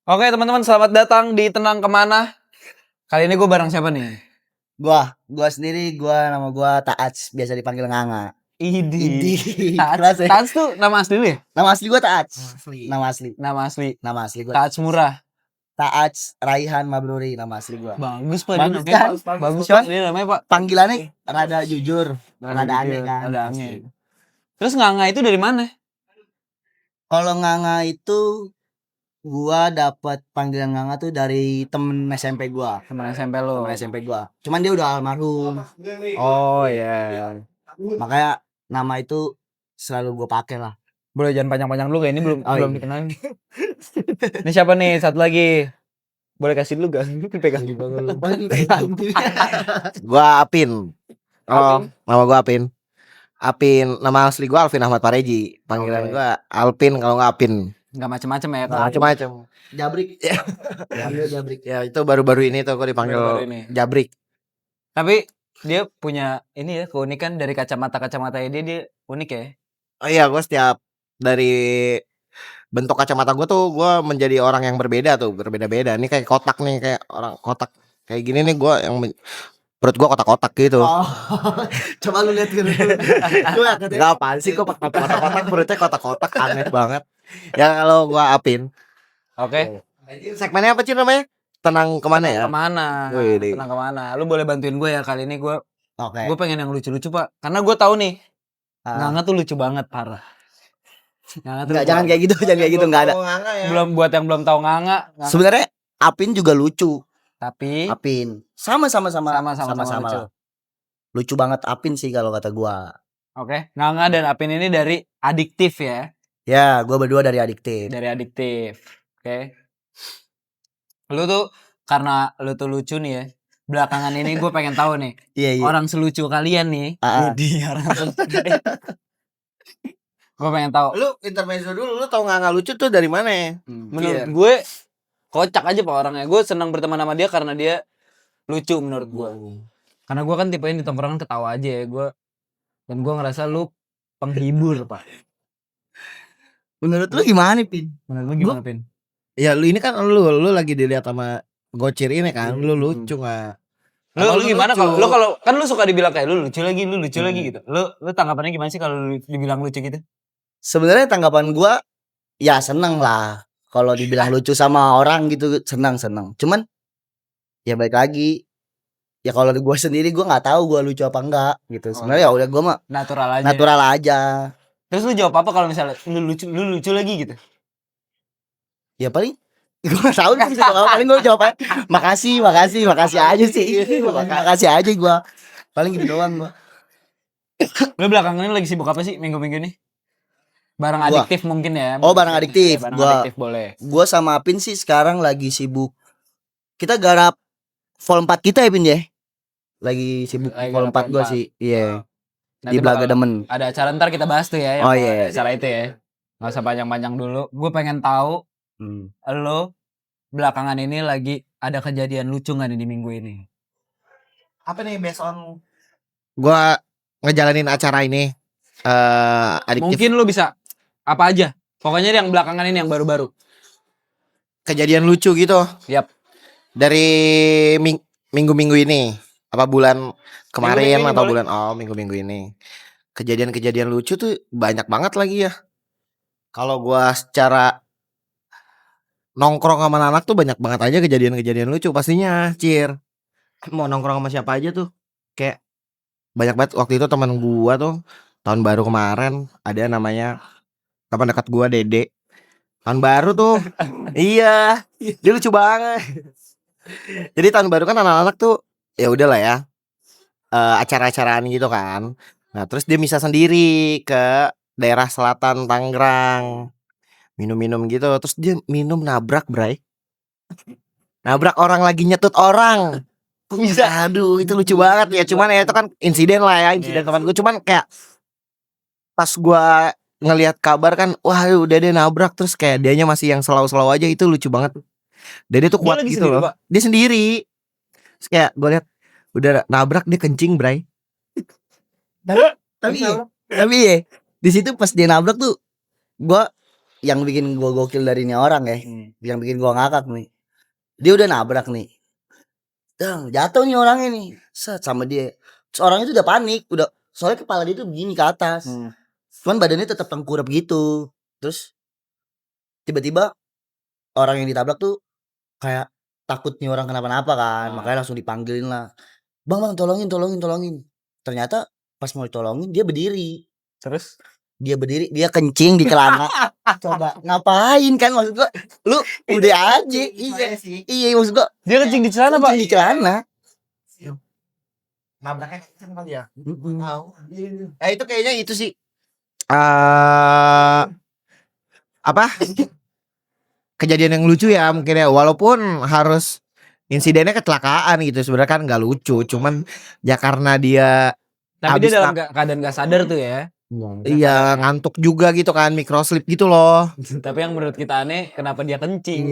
Oke teman-teman, selamat datang di Tenang Kemana. Kali ini gue bareng siapa nih? Gua sendiri, nama gua Taats, biasa dipanggil Nganga. Idi. Kelas ya. Taats tuh nama asli lu ya? Nama asli gua Taats. Nama asli gua. Taats Murah. Taats Raihan Mabruri nama asli gua. Bagus Pak, Bagus dia namanya, kan? Pak. Bagus Coba. Pak, dia namanya Pak. Panggilannya rada jujur, rada aneh jujur, kan. Rada aneh. Terus Nganga itu dari mana? Kalau Nganga itu gua dapat panggilan Nganga tuh dari temen SMP gua. Teman SMP lo. Temen SMP gua. Cuman dia udah almarhum. Oh iya. Makanya nama itu selalu gua pakai lah. Boleh jangan panjang-panjang dulu kayak ini belum Oh, belum iya. dikenalin. Ini siapa nih? Satu lagi. Boleh kasih dulu gak? Pegang di bawah lu. Gua Apin. Nama gua Apin. Nama asli gua Alvin Ahmad Pareji. Panggilan Oke. gua Alpin kalau nggak Apin. Enggak macem-macem ya. Nggak macam-macam. Jabrik. Panggil Jabrik. Ya itu baru-baru ini tuh gua dipanggil Baru-baru ini. Jabrik. Tapi dia punya ini ya keunikan dari kacamata-kacamatanya dia unik ya. Oh iya, gua setiap dari bentuk kacamata gua tuh gua menjadi orang yang berbeda-beda. Ini kayak kotak nih, kayak orang kotak. Kayak gini nih gua yang perut gua kotak-kotak gitu. Oh, coba lu lihat dulu. Gak apaan sih kok kotak-kotak perutnya kotak-kotak aneh banget. Ya kalau gua Apin. Oke. Segmennya apa sih namanya? Tenang kemana ya? Kemana? Wih, Tenang kemana? Lu boleh bantuin gue ya kali ini gue Oke. pengen yang lucu-lucu Pak. Karena gue tahu nih Ah. Nganga tuh lucu banget parah. Nganga tuh Enggak, lucu jangan banget. kayak gitu, jangan kayak gitu, enggak ada. Belum buat yang belum tahu Nganga. Sebenarnya Apin juga lucu. Tapi Apin sama-sama lucu. lah. Lucu banget Apin sih kalau kata gua. Oke. Nganga dan Apin ini dari Adiktif ya. Ya, gua berdua dari Adiktif. Dari Adiktif. Oke. Lu tuh karena lu tuh lucu nih ya. Belakangan ini gue pengen tahu nih. Iya. Orang selucu kalian nih. Orang selucu. Gue pengen tahu. Lu intermezzo dulu, lu tau nggak lucu tuh dari mana? Menurut gue kocak aja Pak orangnya. Gue senang berteman sama dia karena dia lucu menurut gue. Karena gue kan tipenya di tongkrongan ketawa aja ya. Dan gue ngerasa lu penghibur Pak. Menurut lu gimana, Pin? Menurut lu gimana, Pin? Ya lu ini kan lu lagi dilihat sama Gocir ini kan, lu lucu nggak? Lu gimana kalau kan lu suka dibilang kayak lu lucu lagi gitu. Lu tanggapannya gimana sih kalau lu dibilang lucu gitu? Sebenarnya tanggapan gua ya seneng lah. Kalau dibilang lucu sama orang gitu senang. Cuman ya balik lagi. Ya kalau gua sendiri gua nggak tahu gua lucu apa enggak gitu. Sebenarnya ya udah gua mah natural aja. Terus lu jawab apa kalau misalnya lu lucu lagi gitu? Ya paling gue gak tau nih bisa jawab. Paling gue jawab aja makasih aja sih. Makasih aja gue. Paling gitu doang gue. Lu belakangan ini lagi sibuk apa sih minggu-minggu ini? Barang Adiktif mungkin ya. Oh, barang Adiktif. Adiktif boleh. Gue sama Apin sih sekarang lagi sibuk. Kita garap Vol 4 kita ya Pin ya. Lagi sibuk Vol 4 gue sih. Iya. Di Blaga Demen. Ada acara ntar kita bahas tuh ya. Oh iya. Acara itu ya. Gak usah panjang-panjang dulu. Gue pengen tahu. Lo belakangan ini lagi ada kejadian lucu gak nih di minggu ini? Apa nih based on? Gua ngejalanin acara ini Adiktif. Mungkin lu bisa apa aja. Pokoknya yang belakangan ini yang baru-baru. Kejadian lucu gitu. Yap. Dari minggu-minggu ini. Apa bulan kemarin minggu-minggu atau boleh. bulan minggu-minggu ini. Kejadian-kejadian lucu tuh banyak banget lagi ya. Kalau gua secara nongkrong sama anak tuh banyak banget aja kejadian-kejadian lucu pastinya, Cir. Mau nongkrong sama siapa aja tuh kayak banyak banget. Waktu itu teman gua tuh tahun baru kemarin ada namanya teman dekat gua Dede. Tahun baru tuh. Iya, dia lucu banget. Jadi tahun baru kan anak-anak tuh ya udahlah ya. Acara-acaraan gitu kan. Nah, terus dia bisa sendiri ke daerah selatan Tangerang. Minum-minum gitu. Terus dia minum nabrak, Bray. Nabrak orang lagi nyetut orang. Kok bisa? Aduh, itu lucu banget ya. Cuman ya itu kan insiden lah ya, insiden teman gue. Cuman kayak pas gua ngelihat kabar kan, wah udah dia nabrak. Terus kayak dianya masih yang selalu aja. Itu lucu banget. Dede tuh kuat gitu loh. Pak. Dia sendiri. Terus kayak gue lihat udah nabrak dia kencing, Bray. Tapi ya di situ pas dia nabrak tuh gua yang bikin gua gokil dari ini orang ya, Hmm. yang bikin gua ngakak nih. Dia udah nabrak nih. Jatuh nih orangnya nih. Set sama dia. Terus orangnya tuh udah panik, udah soalnya kepala dia tuh begini ke atas. Cuman badannya tetap tengkurap gitu. Terus tiba-tiba orang yang ditabrak tuh kayak takut nih orang kenapa-napa kan, makanya langsung dipanggilin lah. Bang, tolongin. Ternyata pas mau ditolongin dia berdiri. Terus Dia berdiri, dia kencing di celana. Coba ngapain kan maksud gua? Lu udah aja. Iya maksud gua. dia kencing di celana, Pak. Kencing di celana. Nabraknya kenceng kali ya. Mm-mm. Itu kayaknya itu sih. Apa? Kejadian yang lucu ya mungkin ya, walaupun harus insidennya kecelakaan gitu sebenarnya kan nggak lucu, cuman ya karena dia Tapi habis dia dalam keadaan gak sadar tuh ya. iya ngantuk juga gitu kan, microslip gitu loh. Tapi yang menurut kita aneh, kenapa dia kencing?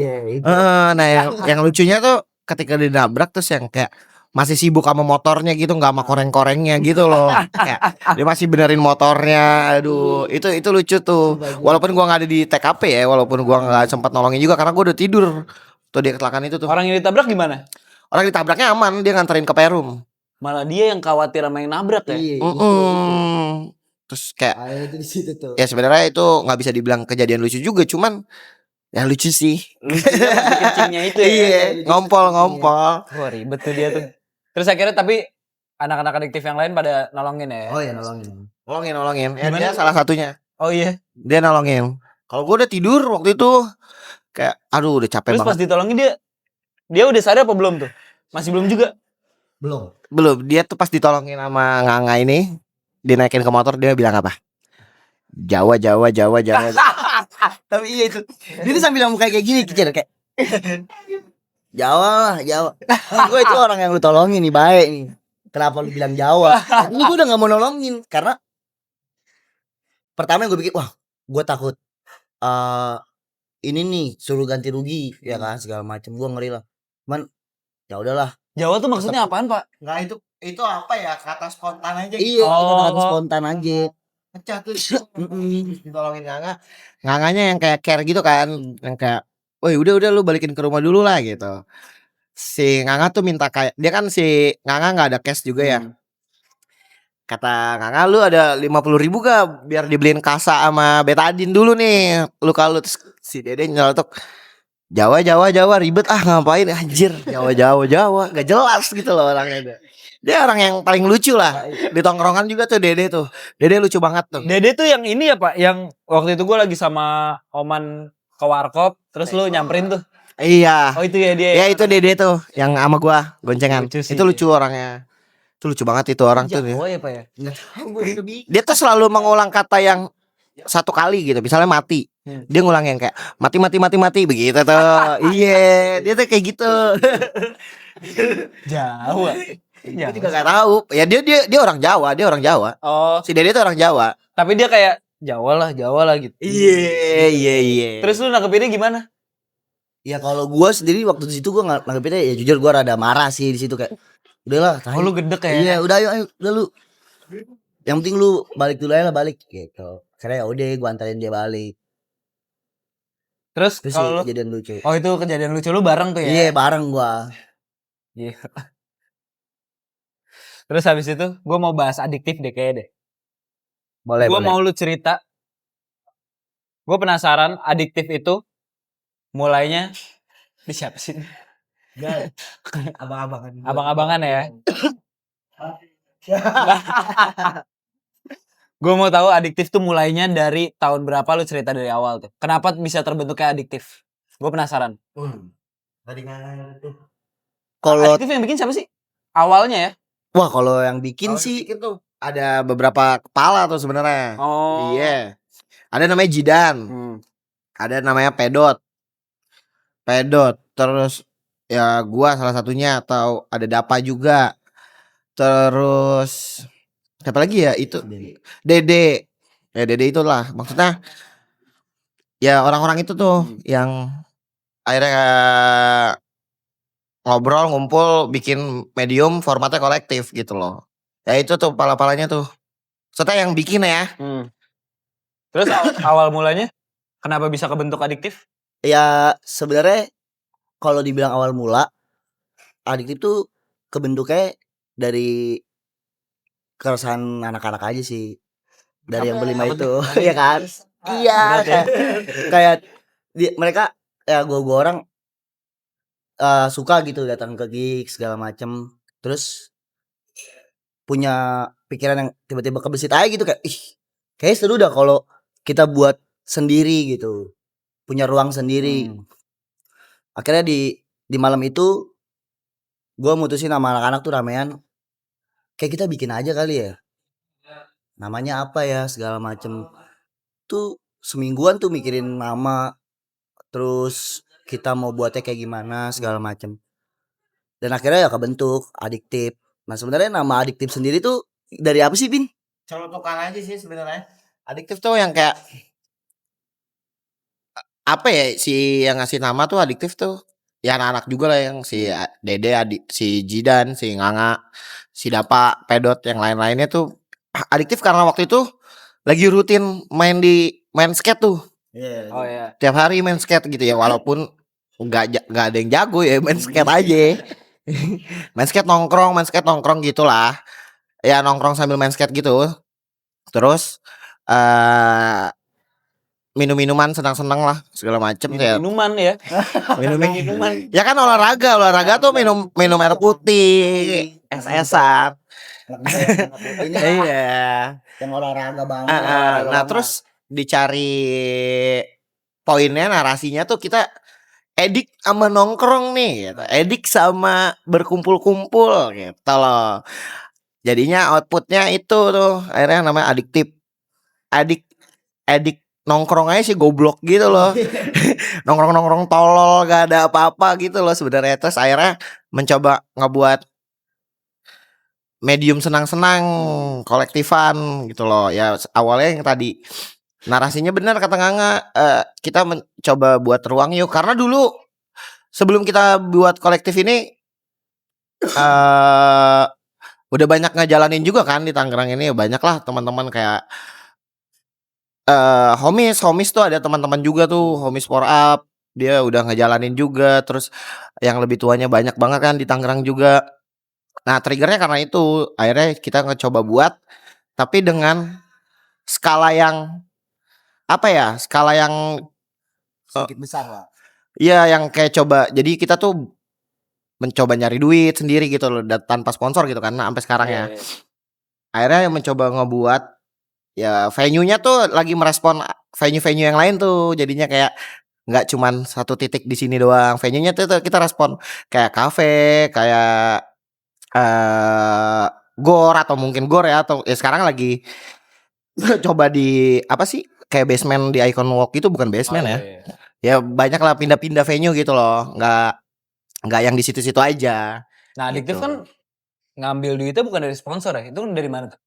Nah yang lucunya tuh ketika dinabrak terus yang kayak masih sibuk sama motornya gitu, nggak sama koreng-korengnya gitu loh. Kayak dia masih benerin motornya. Aduh, itu lucu tuh. Walaupun gua nggak ada di TKP ya, walaupun gua nggak sempat nolongin juga karena gua udah tidur tuh dia kecelakaan itu tuh. Orang yang ditabrak gimana? Orang ditabraknya aman, dia nganterin ke Perum. Malah dia yang khawatir sama yang nabrak ya. Iya. Terus kayak Itu di situ tuh. ya sebenarnya itu nggak bisa dibilang kejadian lucu juga, cuman ya lucu sih. Lucunya pas di kencingnya itu ya. Iya, ngompol. Wah, ribet tuh dia tuh. Terus akhirnya tapi anak-anak adiktif yang lain pada nolongin ya. Oh ya nolongin. Nolongin. Ya, Gimana? dia salah satunya. Oh iya. Dia nolongin. Kalau gue udah tidur waktu itu kayak aduh udah capek Terus pas banget. ditolongin dia udah sadar apa belum tuh? Masih belum juga. Belum. Dia tuh pas ditolongin sama Nganga ini, dinaikin ke motor dia bilang apa? Jawa. Tapi iya itu. Dia tuh sambil muka kayak gini kecil kayak Jawa. Gue itu orang yang lu tolongin nih baik nih. Kenapa lu bilang Jawa? Ini gue udah gak mau nolongin karena pertama yang gue pikir wah gue takut ini nih suruh ganti rugi ya kan segala macem, gue ngeri lah. Cuman ya udahlah. Jawa tuh maksudnya apaan, Pak? Enggak itu apa ya? Kata spontan aja Iya, Oh. itu harus spontan aja. Pecah tuh. Ditolongin Nganga. Nganganya yang kayak care gitu kan, yang kayak woi udah lu balikin ke rumah dulu lah gitu. Si Nganga tuh minta kayak dia kan si Nganga nggak ada cash juga ya. Kata Nganga lu ada 50.000 gak biar dibeliin kasa sama betadine dulu nih luka lu. Terus si Dede nyeletuk Jawa ribet ngapain anjir. Jawa gak jelas gitu loh orangnya. Dia orang yang paling lucu lah di tongkrongan juga tuh Dede tuh. Dede lucu banget tuh. Dede tuh yang ini ya, Pak, yang waktu itu gue lagi sama Oman ke warkop, terus lu nyamperin tuh. Iya. Oh itu ya dia. Ya itu Dede tuh yang sama gua goncengan. Lucu sih Itu lucu orangnya. Itu lucu banget itu orang tuh. Jawa ya, Pak ya. Dia tuh selalu mengulang kata yang satu kali gitu. Misalnya mati. Dia ngulang yang kayak mati begitu tuh. Iya, dia tuh kayak gitu. Jawa. Gue juga gak tahu. Ya dia orang Jawa. Oh, Si Dede tuh orang Jawa. tapi dia kayak Jawa lah gitu. Iya. Terus lu nangkepinnya gimana? Ya kalau gue sendiri waktu di situ gue nanggepinnya ya jujur gue rada marah sih di situ kayak udahlah. Oh, lu gedek ya? Iya udah ayo udah lu. Yang penting lu balik dulu aja lah balik gitu. Karena ya udah gue antarin dia balik. Terus Terus kalau lu, kejadian lucu. oh itu kejadian lucu lu bareng tuh ya? Iya bareng gue. Iya. Terus habis itu gue mau bahas adiktif deh kayaknya deh. Boleh. Gue mau lu cerita. Gue penasaran adiktif itu mulainya di siapa sih? Abang-abangan. Abang-abangan ya. Gue mau tahu adiktif tuh mulainya dari tahun berapa, lu cerita dari awal tuh. Kenapa bisa terbentuknya adiktif? Gue penasaran. Kalau Adiktif yang bikin siapa sih? Awalnya ya? wah kalau yang bikin sih Itu ada beberapa kepala tuh sebenarnya. Oh. Iya. Ada namanya Jidan. Ada namanya Pedot. Terus ya gua salah satunya, atau ada Dapa juga. Terus siapa lagi ya itu Dede. Ya Dede itulah maksudnya. Ya orang-orang itu tuh yang akhirnya ngobrol ngumpul bikin medium formatnya kolektif gitu loh. Ya itu tuh pala-palanya tuh. Serta yang bikin ya. Terus awal mulanya? Kenapa bisa kebentuk adiktif? Ya sebenarnya kalau dibilang awal mula adiktif tuh kebentuknya dari keresahan anak-anak aja sih. Dari yang berlima Apa itu, tuh? ya kan? Iya, Berat ya. kayak mereka ya gua orang suka gitu datang ke gigs segala macem. Terus punya pikiran yang tiba-tiba kebesit aja gitu kayak ih, kayak seru dah kalau kita buat sendiri gitu. Punya ruang sendiri. Akhirnya di malam itu gua mutusin sama anak-anak tuh ramean, kayak kita bikin aja kali ya. Namanya apa ya segala macem. Tuh semingguan tuh mikirin nama, terus kita mau buatnya kayak gimana segala macem. Dan akhirnya ya kebentuk adiktif. Nah sebenarnya nama adiktif sendiri tuh dari apa sih, Bin? Colotokan aja sih sebenarnya. Adiktif tuh yang kayak apa ya, si yang ngasih nama tuh adiktif tuh ya anak-anak juga lah, yang si Dede, si Jidan, si Nganga, si Dapa, Pedot, yang lain-lainnya tuh adiktif karena waktu itu lagi rutin main skate tuh. Oh ya. Tiap hari main skate gitu ya, walaupun nggak ada yang jago ya, main skate aja. Main skate nongkrong gitulah. Ya nongkrong sambil main skate gitu. Terus minum-minuman senang-senang lah segala macem ya. Minuman ya. Minuman. Ya kan olahraga tuh minum air putih, es-esan. Iya. Yang olahraga banget. Nah terus dicari poinnya, narasinya tuh kita edik sama nongkrong nih gitu. Edik sama berkumpul-kumpul gitu loh. Jadinya outputnya itu tuh akhirnya namanya adiktif. Edik nongkrong aja sih goblok gitu loh. Nongkrong tolol, gak ada apa-apa gitu loh sebenarnya. Terus akhirnya mencoba ngebuat medium senang-senang, kolektifan gitu loh. Ya awalnya yang tadi narasinya benar kata Nganga, kita mencoba buat ruang yuk, karena dulu sebelum kita buat kolektif ini udah banyak ngejalanin juga kan di Tangerang ini. Banyak lah teman-teman kayak Homies tuh, ada teman-teman juga tuh, Homies For Up, dia udah ngejalanin juga. Terus yang lebih tuanya banyak banget kan di Tangerang juga. Nah triggernya karena itu akhirnya kita ngecoba buat, tapi dengan skala yang apa ya, skala yang Sedikit besar lah. iya yang kayak coba, jadi kita tuh mencoba nyari duit sendiri gitu loh, tanpa sponsor gitu kan. Nah, sampai sekarang ya. Akhirnya mencoba ngebuat ya venue-nya tuh lagi merespon venue-venue yang lain tuh. Jadinya kayak nggak cuman satu titik di sini doang. Venue-nya tuh kita respon kayak kafe, kayak gor atau mungkin gor ya, atau ya sekarang lagi coba di apa sih? Kayak basement di Icon Walk itu, bukan basement ya. Ya banyak lah pindah-pindah venue gitu loh. Nggak yang di situ-situ aja. Nah, adiktif Gitu. kan ngambil duitnya bukan dari sponsor ya? Itu dari mana tuh?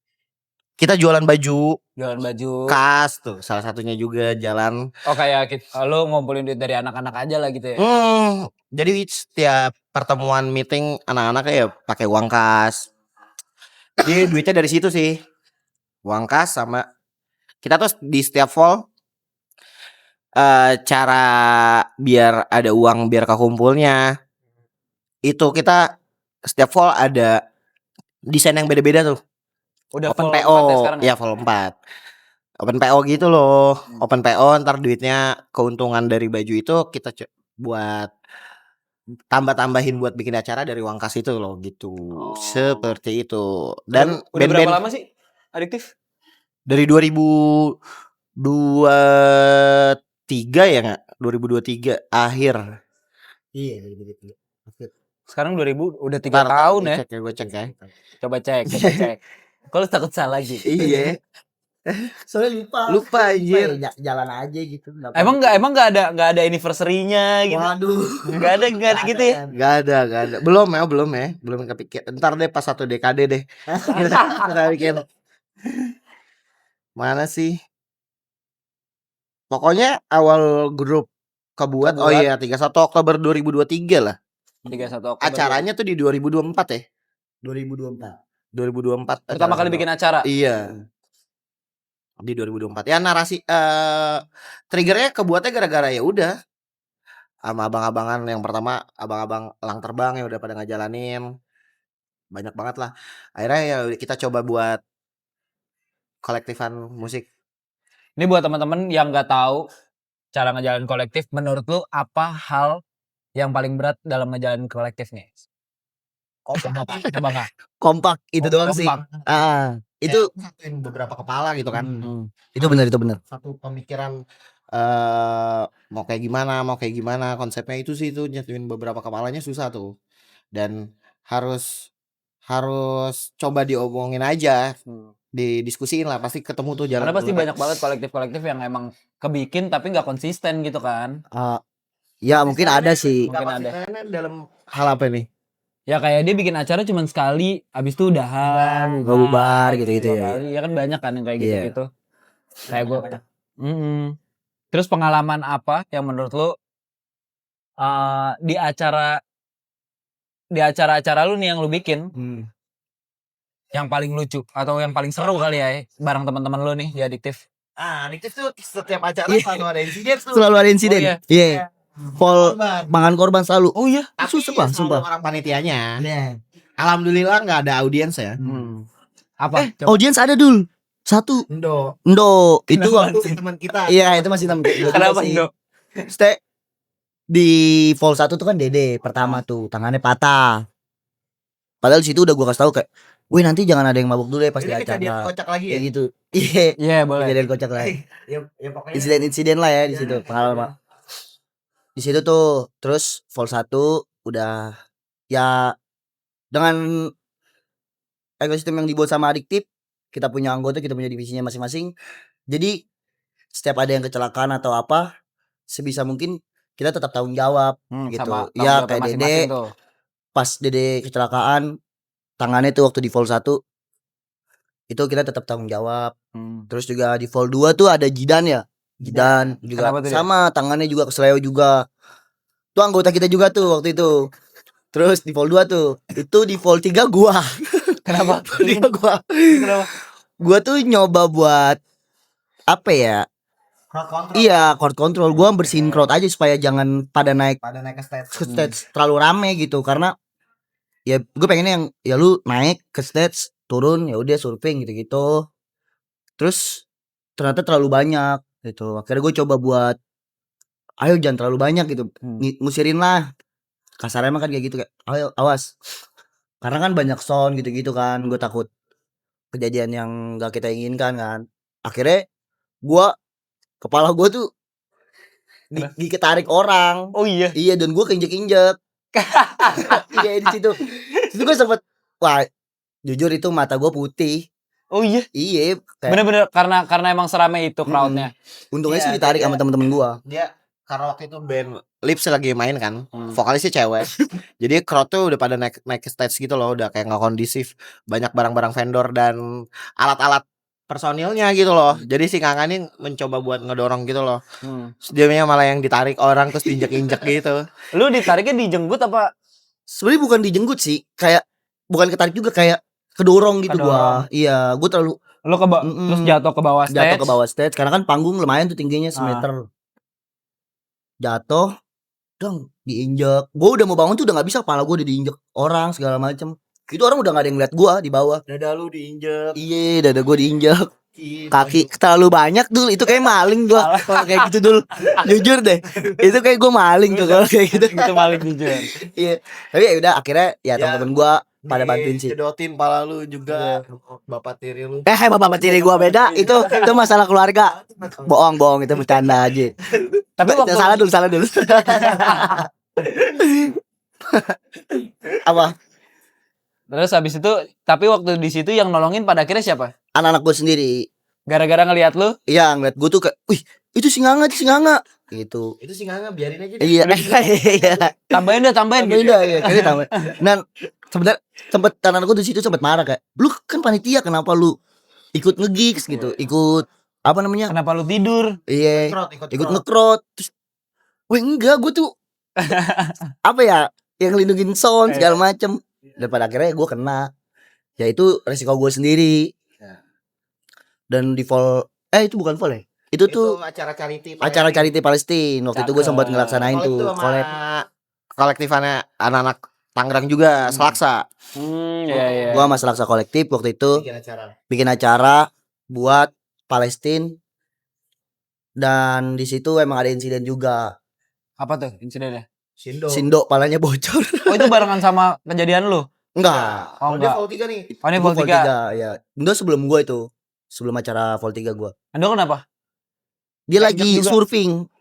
Kita jualan baju, Jualan baju. kas tuh salah satunya juga jalan. Oh kayak lo ngumpulin duit dari anak-anak aja lah gitu ya? Jadi setiap pertemuan meeting anak-anak ya pakai uang kas. Jadi duitnya dari situ sih. Uang kas sama kita tuh di setiap fall cara biar ada uang biar kekumpulnya. Itu kita setiap fall ada desain yang beda-beda tuh. Udah Open full PO 4 ya sekarang ya, full 4. Open PO gitu loh. Open PO ntar duitnya, keuntungan dari baju itu kita buat tambah-tambahin buat bikin acara dari uang kas itu loh gitu. Seperti itu. Dan udah berapa lama sih adiktif? dari 2023 ya nggak? 2023 akhir. Iya, gitu. Sekarang 2000 udah 3 tahun ya. Cek ya, gue cek ya. Coba cek. Kalau takut salah lagi. Iya. Soalnya Lupa anjir. Ya, jalan aja gitu. Emang nggak ada anniversary-nya gitu. Waduh. Nggak ada gitu ya. Gak ada. Belum kepikir. Ntar deh pas 1 dekade deh. Kita bikin. Mana sih? Pokoknya awal grup kebuat. Oh iya 31 Oktober 2023 lah. 31 Oktober. Acaranya tuh di 2024 ya. 2024. 2024. Pertama kali bikin acara. Iya. di 2024. Ya narasi triggernya kebuatnya gara-gara ya udah sama abang-abangan yang pertama abang-abang elang terbang yang udah pada ngejalanin banyak banget lah. Akhirnya ya kita coba buat kolektifan musik. Ini buat teman-teman yang nggak tahu cara ngejalanin kolektif, menurut lu apa hal yang paling berat dalam ngejalanin kolektif nih? Coba nggak? Kompak itu doang sih. Kompak. Itu Satuin beberapa kepala gitu kan. itu benar Satu pemikiran mau kayak gimana konsepnya itu sih itu nyatuin beberapa kepalanya susah tuh. Dan harus coba diomongin aja. Didiskusiin lah pasti ketemu tuh jalan. Karena pasti banyak banget kolektif-kolektif yang emang kebikin tapi nggak konsisten gitu kan. Ya mungkin ada sih. Mungkin ada. Dalam hal apa nih? Ya kayak dia bikin acara cuma sekali, abis itu udahan, Bubar gitu-gitu ya. Ya kan banyak kan yang kayak Iya. gitu-gitu. Kayak gue. Terus pengalaman apa yang menurut lu di acara-acara lu nih yang lu bikin yang paling lucu atau yang paling seru kali ya bareng teman-teman lu nih di Adiktif? Adiktif tuh setiap acara Iya. selalu ada insiden tuh. Selalu ada insiden. Oh, iya. Iya. Pol mangan korban selalu. Oh iya. Tapi Sumpah, selalu sumpah. orang panitianya. Alhamdulillah nggak ada audiens ya. Apa? Audiens ada dul. Satu. Indo. Itu waktu teman kita. iya itu masih temen kita Kenapa sih. Indo? Ste di Vol 1 tuh kan Dede pertama tuh tangannya patah. Padahal di situ udah gua kasih tahu kayak, "Wih, nanti jangan ada yang mabuk dulu ya pas di Ini kejadian acara." kocak lagi ya. Kayak gitu. Iya. Iya boleh. Kejadian kocak lah. Ya pokoknya Insiden-insiden lah ya di situ pengalaman. Di situ tuh terus Vol 1 udah ya dengan ekosistem yang dibuat sama Adiktif, kita punya anggota, kita punya divisinya masing-masing. Jadi setiap ada yang kecelakaan atau apa, sebisa mungkin kita tetap tanggung jawab gitu. Sama Ya tanggung jawab kayak masing-masing Dede, tuh. pas Dede kecelakaan, tangannya tuh waktu di Vol 1 itu kita tetap tanggung jawab. Terus juga di Vol 2 tuh ada Jidan ya. Jidan juga Kenapa tuh dia? sama tangannya juga kesleo juga. Tuh anggota kita juga tuh waktu itu. Terus di Vol 2 tuh. Itu di Vol 3 gua. Kenapa? Vol 3 gua. Kenapa? Gua tuh nyoba buat apa ya? crowd control. Iya, crowd control. Gua bersihin crowd aja supaya jangan pada naik ke stage. ke stage terlalu rame gitu karena ya gue pengennya yang ya lu naik ke stage turun ya udah surfing gitu-gitu. Terus ternyata terlalu banyak gitu. Akhirnya gue coba buat ayo jangan terlalu banyak gitu. Ngusirin lah. Kasarnya emang kan kayak gitu kayak ayo awas. Karena kan banyak sound gitu-gitu kan. Gue takut kejadian yang gak kita inginkan kan. Akhirnya gua kepala gue tuh diketarik orang. Oh iya. Iya dan gue keinjek-injek. Iya di situ. Itu gue sempet wah jujur itu mata gue putih. Oh iya. Iya. Bener-bener karena emang seramai itu crowdnya. Untungnya Iya, sih ditarik dia- sama temen-temen gue. Dia karena waktu itu band Lips lagi main kan, vokalisnya cewek. Jadi crowd tuh udah pada naik ke stage gitu loh, udah kayak nggak kondisif. Banyak barang-barang vendor dan alat-alat personilnya gitu loh. Jadi si Kang ini mencoba buat ngedorong gitu loh. Dia malah yang ditarik orang terus diinjek-injek gitu. Lu ditariknya dijenggut apa? Sebenarnya bukan dijenggut sih, kayak bukan ketarik juga kayak kedorong gitu Kedorong. gua. Iya, gua terlalu Lu terus jatuh ke bawah stage. jatuh ke bawah stage karena kan panggung lumayan tuh tingginya semeter. Jatuh, dong diinjek. Gua udah mau bangun tuh udah nggak bisa, kepala gua udah diinjek orang segala macem. Itu orang udah nggak ada yang lihat gua di bawah. Dada lu diinjek. Iya, dada gua diinjek. Kaki terlalu banyak dul, itu kayak maling gua kalau kayak gitu dul. Jujur deh, itu kayak gua maling tuh kalau kayak gitu. Itu maling jujur. Iya, tapi ya udah akhirnya ya teman-teman gua pada bantuin sih. Jedotin pala lu juga. Bapak tiri lu. Bapak tiri gua beda, itu masalah keluarga. Bohong itu bercanda aja. Tapi waktu salah dulu. Apa? terus habis itu tapi waktu di situ yang nolongin pada akhirnya siapa? Anak-anak gua sendiri. Gara-gara ngelihat lu? Iya, ngeliat gua tuh kayak, "Wih, itu si Nganga gitu. Itu sih nggak biarin aja deh. Iya. Tambahin Tambahin gitu. ya, kayaknya tambah. Dan sebentar sempet anak-anakku di situ sempet marah kayak, "Lu kan panitia, kenapa lu ikut nge-gigs gitu? Ikut apa namanya? Kenapa lu tidur? Iya, Ikut ikut nge-crowd." Terus, "Weh, enggak, gua tuh apa ya, yang ngelindungin sound segala macem." Dan pada akhirnya gua kena. Ya itu resiko gua sendiri. Dan di Vol Itu bukan vol ya. Itu tuh acara charity acara charity Palestina. Waktu itu gue sempat ngelaksanain tuh kolek. kolektifannya anak-anak Tangerang juga, Selaksa. Iya. Gua sama Selaksa kolektif waktu itu bikin acara buat Palestina, dan di situ emang ada insiden juga. Apa tuh insidennya? Sindo palanya bocor. Oh itu barengan sama kejadian lu? Enggak. Oh enggak. Vol 3 nih. Oh ini Gua Vol 3. ya. Indo sebelum gua itu. Sebelum acara Vol 3 gua. Ando kenapa? Dia Kejap lagi juga.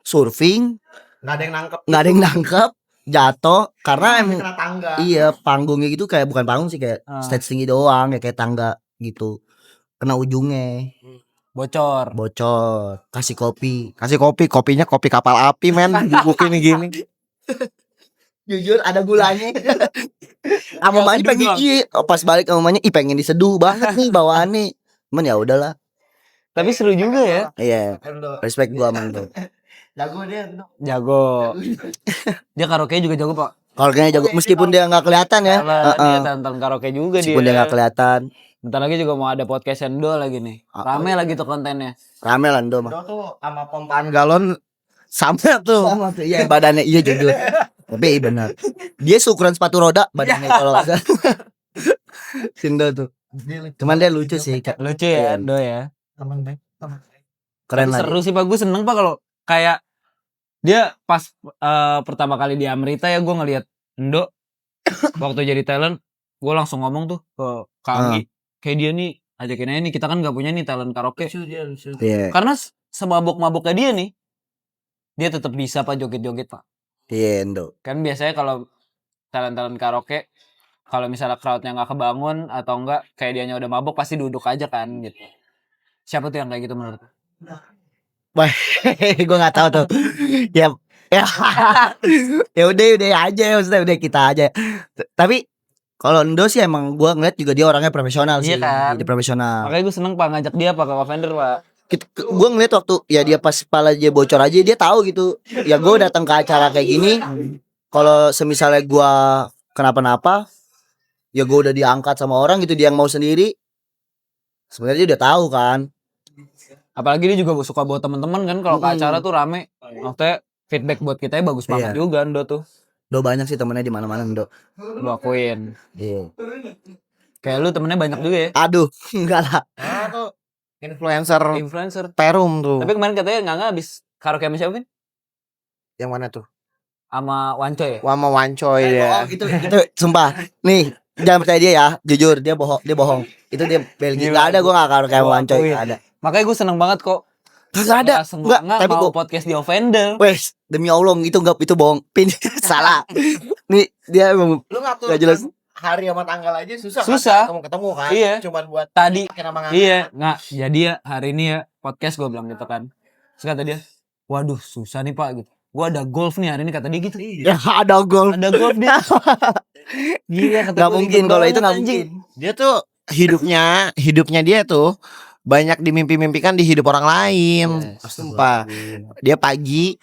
surfing, Enggak ada yang nangkep. nggak ada yang nangkep, jatuh karena emang kena tangga. iya panggungnya gitu kayak bukan panggung sih, kayak stage tinggi doang ya, kayak tangga gitu. Kena ujungnya. Bocor. Kasih kopi. Kopinya kopi kapal api men, dibukin gini. Jujur ada gulanya. Sama mamanya pengen pas balik sama mamanya pengen diseduh banget nih bawaannya. Cuman ya udahlah. Tapi seru juga ya. Iya. Respect gua sama itu. Jago. Dia karaoke juga jago, Pak. Kalau kayaknya jago meskipun dia nggak kelihatan ya. Dia tantang karaoke juga Meskipun dia nggak kelihatan. Bentar lagi juga mau ada podcast Endo lagi nih. Rame lagi tuh kontennya. Rame lah Ndo mah. Tuh sama pompaan galon sama tuh. Sama tuh. Iya badannya iya jujur. Tapi benar. Dia seukuran sepatu roda badannya kalau nggak salah. Sindo tuh. Cuman dia lucu sih. Lucu ya Endo ya. Keren Tapi lah. seru sih Pak, gue seneng Pak kalau kayak dia pas pertama kali di Amrita ya, gue ngeliat Endo waktu jadi talent, gue langsung ngomong tuh ke Kak Anggi, kayak dia nih ajakin aja nih, kita kan gak punya nih talent karaoke. Iya. Karena semabuk-mabuknya dia nih, dia tetap bisa Pak joget-joget Pak. Iya Ndo. Kan biasanya kalau talent-talent karaoke, kalau misalnya crowdnya nggak kebangun atau enggak kayak dianya udah mabuk pasti duduk aja kan gitu. Siapa tuh yang kayak gitu menurut? Wah, gue nggak tahu tuh. Ya, ya udah aja, maksudnya udah kita aja. Tapi kalau Endo sih emang gue ngeliat juga dia orangnya profesional sih. Iya kan? Dia profesional. Makanya gue seneng Pak ngajak dia Pak ke Lavender Pak. Gue ngeliat waktu ya dia pas kepala dia bocor aja dia tahu gitu. Ya gue datang ke acara kayak gini. Kalau semisalnya gue kenapa-napa, ya gue udah diangkat sama orang gitu, dia yang mau sendiri. Sebenarnya dia udah tahu kan. Apalagi dia juga suka buat teman-teman kan kalau ke acara tuh rame. Maksudnya feedback buat kita bagus banget juga Endo tuh. Endo banyak sih temennya di mana-mana Endo. Gua akuin. Iya. Kayak lu temennya banyak juga ya. Aduh, enggak lah. Tuh Influencer. Perum tuh. Tapi kemarin katanya nggak habis karaoke sama siapa Vin? Yang mana tuh? Sama Wanco ya? Wama Wancoy ya. Itu sumpah. Nih, jangan percaya dia ya. Jujur dia bohong. Itu dia Belgia. Enggak ada, gua enggak karaoke sama Wancoy, enggak ada. Makanya gue seneng banget kok. Kagak ada. Enggak Tapi mau gua podcast di Offender. wes, demi Allah itu bohong. Pin salah. Nih, dia emang Lu ngatur enggak jelas. hari sama tanggal aja susah. Susah. Kan? Ketemu kan? Iya. Cuman buat Tadi pakai nama ngatur. iya, nggak. Jadi ya hari ini ya podcast gue bilang gitu kan. Terus kata dia, waduh susah nih Pak gitu. Gua ada golf nih hari ini kata dia gitu. Ya ada golf. Ada golf dia. Gila kata Enggak gua, mungkin ribet kalau banget, itu enggak anjing. mungkin. Dia tuh hidupnya dia tuh banyak dimimpi-mimpikan di hidup orang lain. Sumpah. Dia pagi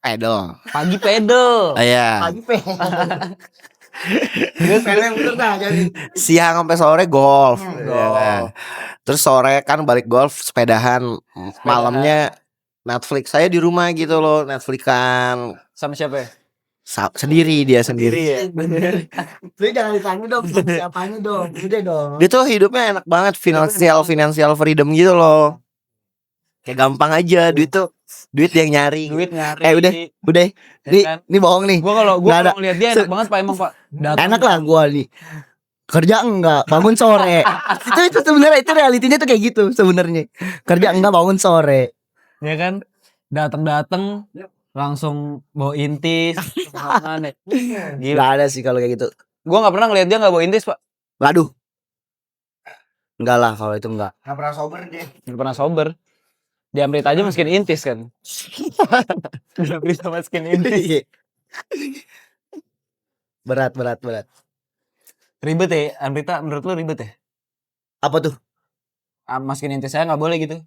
pedal. Pagi pedal. Iya. Pagi Terus yang bener dah jadi. Siang sampai sore golf. Golf. Ya kan? Terus sore kan balik golf sepedahan. Malamnya Netflix. Saya di rumah gitu loh, Netflix kan. Sama siapa ya? Sendiri dia sendiri. ya. Lu jangan ditanya dong siapanya dong. Udah dong. Dia tuh hidupnya enak banget, financial freedom gitu loh. Kayak gampang aja, duit yang nyari. Duit nyari. Udah. Ya kan? Nih bohong nih. Gua kalau Nggak ada. ngeliat dia enak banget Pak emang Pak. Datang. Enak lah gua nih. Kerja enggak, bangun sore. itu sebenarnya itu realitinya tuh kayak gitu sebenarnya. Kerja enggak, bangun sore. Ya kan? Datang langsung bawa intis. Gila. Gila ada sih kalau kayak gitu. Gua enggak pernah ngeliat dia enggak bawa intis, Pak. Waduh. Enggak lah kalau itu enggak. Gak pernah sober dia. Enggak pernah sober. Di Amrita aja masukin intis kan. Udah bisa masukin intis. Berat. Ribet ya, Amrita menurut lu ribet ya? Apa tuh? Masukin intis saya enggak boleh gitu.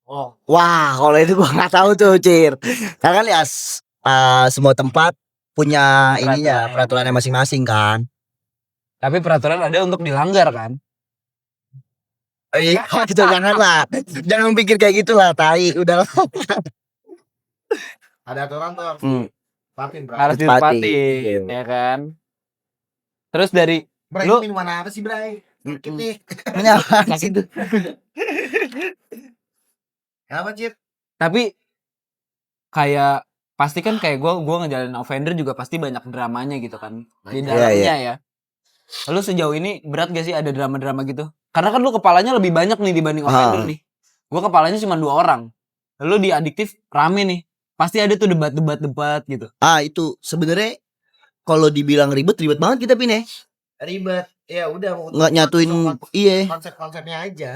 Oh. Wah, kalau itu gua enggak tahu tuh, Cir. Karena kan ya semua tempat punya ininya, peraturannya masing-masing kan. Tapi peraturan ada untuk dilanggar kan? Iya, itu janganlah. Jangan pikir kayak gitulah, tai. Udah. Ada aturan tuh harus Hmm. ditepatin, Bray. Harus Ditepati. ditepatin, ya kan. Terus dari Bray, lu minuman apa sih, Bray? Sakit nih. Ini apa sih itu? Apa, Cip? tapi kayak pasti kan kayak gua ngejalanin offender juga pasti banyak dramanya gitu kan di Iya, dalamnya ya. Lu sejauh ini berat gak sih ada drama-drama gitu? Karena kan lu kepalanya lebih banyak nih dibanding offender nih. Gua kepalanya cuma 2 orang. Lu di adiktif rame nih. Pasti ada tuh debat gitu. Itu sebenarnya kalau dibilang ribet banget kita Pin ya. Ribet. Ya udah, Nggak nyatuin iya. konsep-konsepnya aja.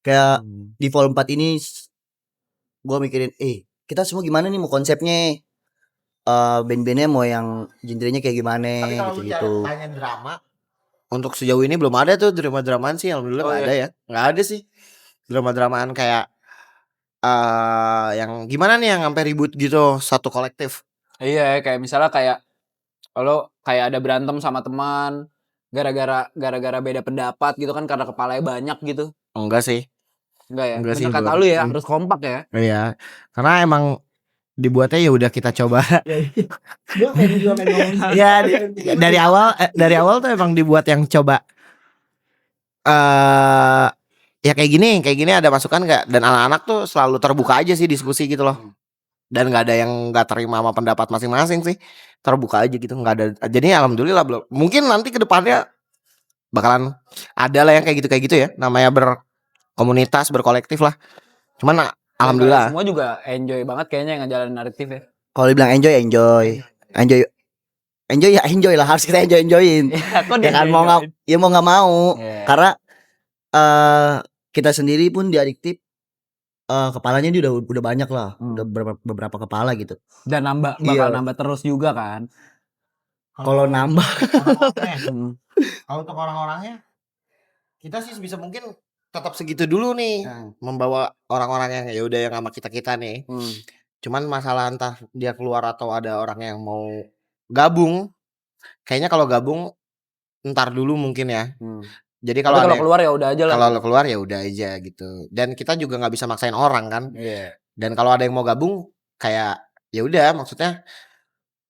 Kayak di Vol 4 ini gua mikirin kita semua gimana nih mau konsepnya. Band-bandnya mau yang genrenya kayak gimana Tapi kalau lu gitu-gitu. tanya drama, untuk sejauh ini belum ada tuh drama-dramaan sih, alhamdulillah nggak ada ya. Nggak ada sih. Drama-dramaan kayak yang gimana nih yang sampai ribut gitu satu kolektif. Iya, kayak misalnya kayak kalau kayak ada berantem sama teman gara-gara beda pendapat gitu kan karena kepalanya banyak gitu. Enggak sih. Enggak ya? Enggak sih, Bener kata belum. lu ya, harus kompak ya. Iya. Karena emang dibuatnya ya udah kita coba. Ya dari awal tuh emang dibuat yang coba ya kayak gini ada masukan nggak, dan anak-anak tuh selalu terbuka aja sih diskusi gitu loh, dan nggak ada yang nggak terima sama pendapat masing-masing sih, terbuka aja gitu, nggak ada. Jadi alhamdulillah, belum, mungkin nanti ke depannya bakalan ada lah yang kayak gitu ya, namanya berkomunitas, berkolektif lah. Cuman alhamdulillah Semua juga enjoy banget kayaknya yang ngejalanin adiktif ya. Kalau dibilang enjoy ya enjoy lah, harus kita enjoyin. Ya, kok Ya kan mau nggak mau. Yeah. Karena kita sendiri pun di adiktif kepalanya dia udah banyak lah, udah beberapa kepala gitu. Dan bakal nambah terus juga kan. Kalau nambah kalau untuk orang-orangnya kita sih sebisa mungkin tetap segitu dulu nih, membawa orang-orang yang ya udah yang sama kita nih. Cuman masalah entah dia keluar atau ada orang yang mau gabung, kayaknya kalau gabung ntar dulu mungkin ya. Jadi kalau keluar ya udah aja lah. Kalau keluar ya udah aja gitu. Dan kita juga nggak bisa maksain orang kan. Iya. Dan kalau ada yang mau gabung kayak ya udah, maksudnya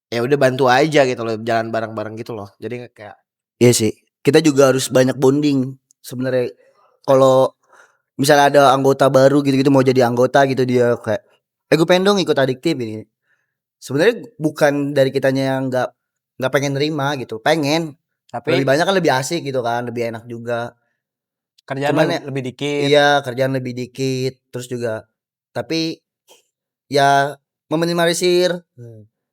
ya udah bantu aja gitu loh, jalan bareng-bareng gitu loh. Jadi kayak iya sih. Kita juga harus banyak bonding sebenarnya. Kalau misalnya ada anggota baru gitu-gitu mau jadi anggota gitu, dia kayak gue pengen dong ikut adiktif ini. Sebenarnya bukan dari kitanya yang nggak pengen nerima gitu, pengen. Tapi lebih banyak kan lebih asik gitu kan, lebih enak juga. Kerjaan lebih dikit. Iya, kerjaan lebih dikit. Terus juga tapi ya meminimalisir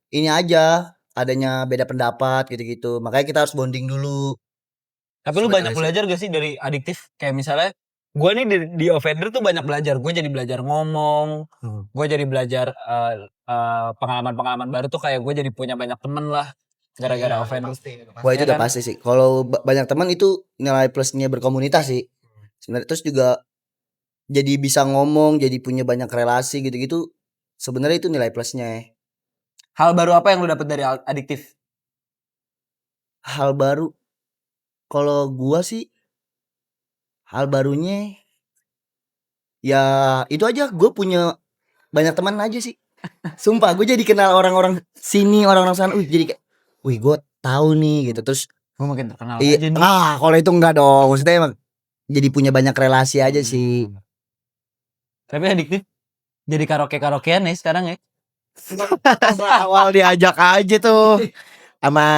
ini aja, adanya beda pendapat gitu-gitu. Makanya kita harus bonding dulu. Tapi lu banyak belajar gak sih dari adiktif? Kayak misalnya gue nih di offender tuh banyak belajar. Gue jadi belajar ngomong. Gue jadi belajar pengalaman-pengalaman baru tuh, kayak gue jadi punya banyak temen lah gara-gara offender. Wah, itu udah pasti sih. Kalau banyak teman itu nilai plusnya berkomunitas sih. Sebenarnya terus juga jadi bisa ngomong, jadi punya banyak relasi gitu-gitu. Sebenarnya itu nilai plusnya. Hal baru apa yang lu dapet dari adiktif? Hal baru, kalau gua sih hal barunya ya itu aja, gue punya banyak teman aja sih. Sumpah gue jadi kenal orang-orang sini, orang-orang sana. Jadi kayak gue tahu nih gitu. Terus Gue makin terkenal aja nih. kalau itu enggak dong. Maksudnya emang jadi punya banyak relasi aja sih. Tapi adiktif jadi karaokean nih sekarang ya. awal diajak aja tuh sama,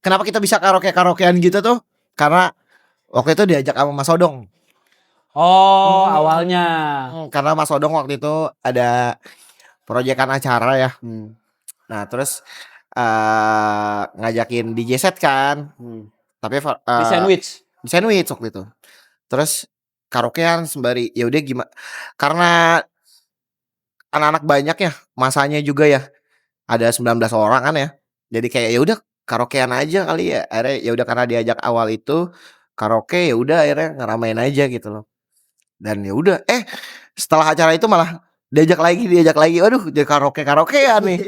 kenapa kita bisa karaokean gitu tuh, karena waktu itu diajak sama Mas Odong. Awalnya Karena Mas Odong waktu itu ada proyekan acara ya. Nah terus ngajakin DJ set kan. Tapi di sandwich waktu itu. Terus karaokean sembari ya udah gimana, karena anak-anak banyak ya, masanya juga ya. Ada 19 orang kan ya. Jadi kayak ya udah karaokean aja kali ya. Akhirnya ya udah, karena diajak awal itu karaoke, ya udah akhirnya ngeramein aja gitu loh. Dan ya udah setelah acara itu malah diajak lagi. Waduh, jadi karaokean nih.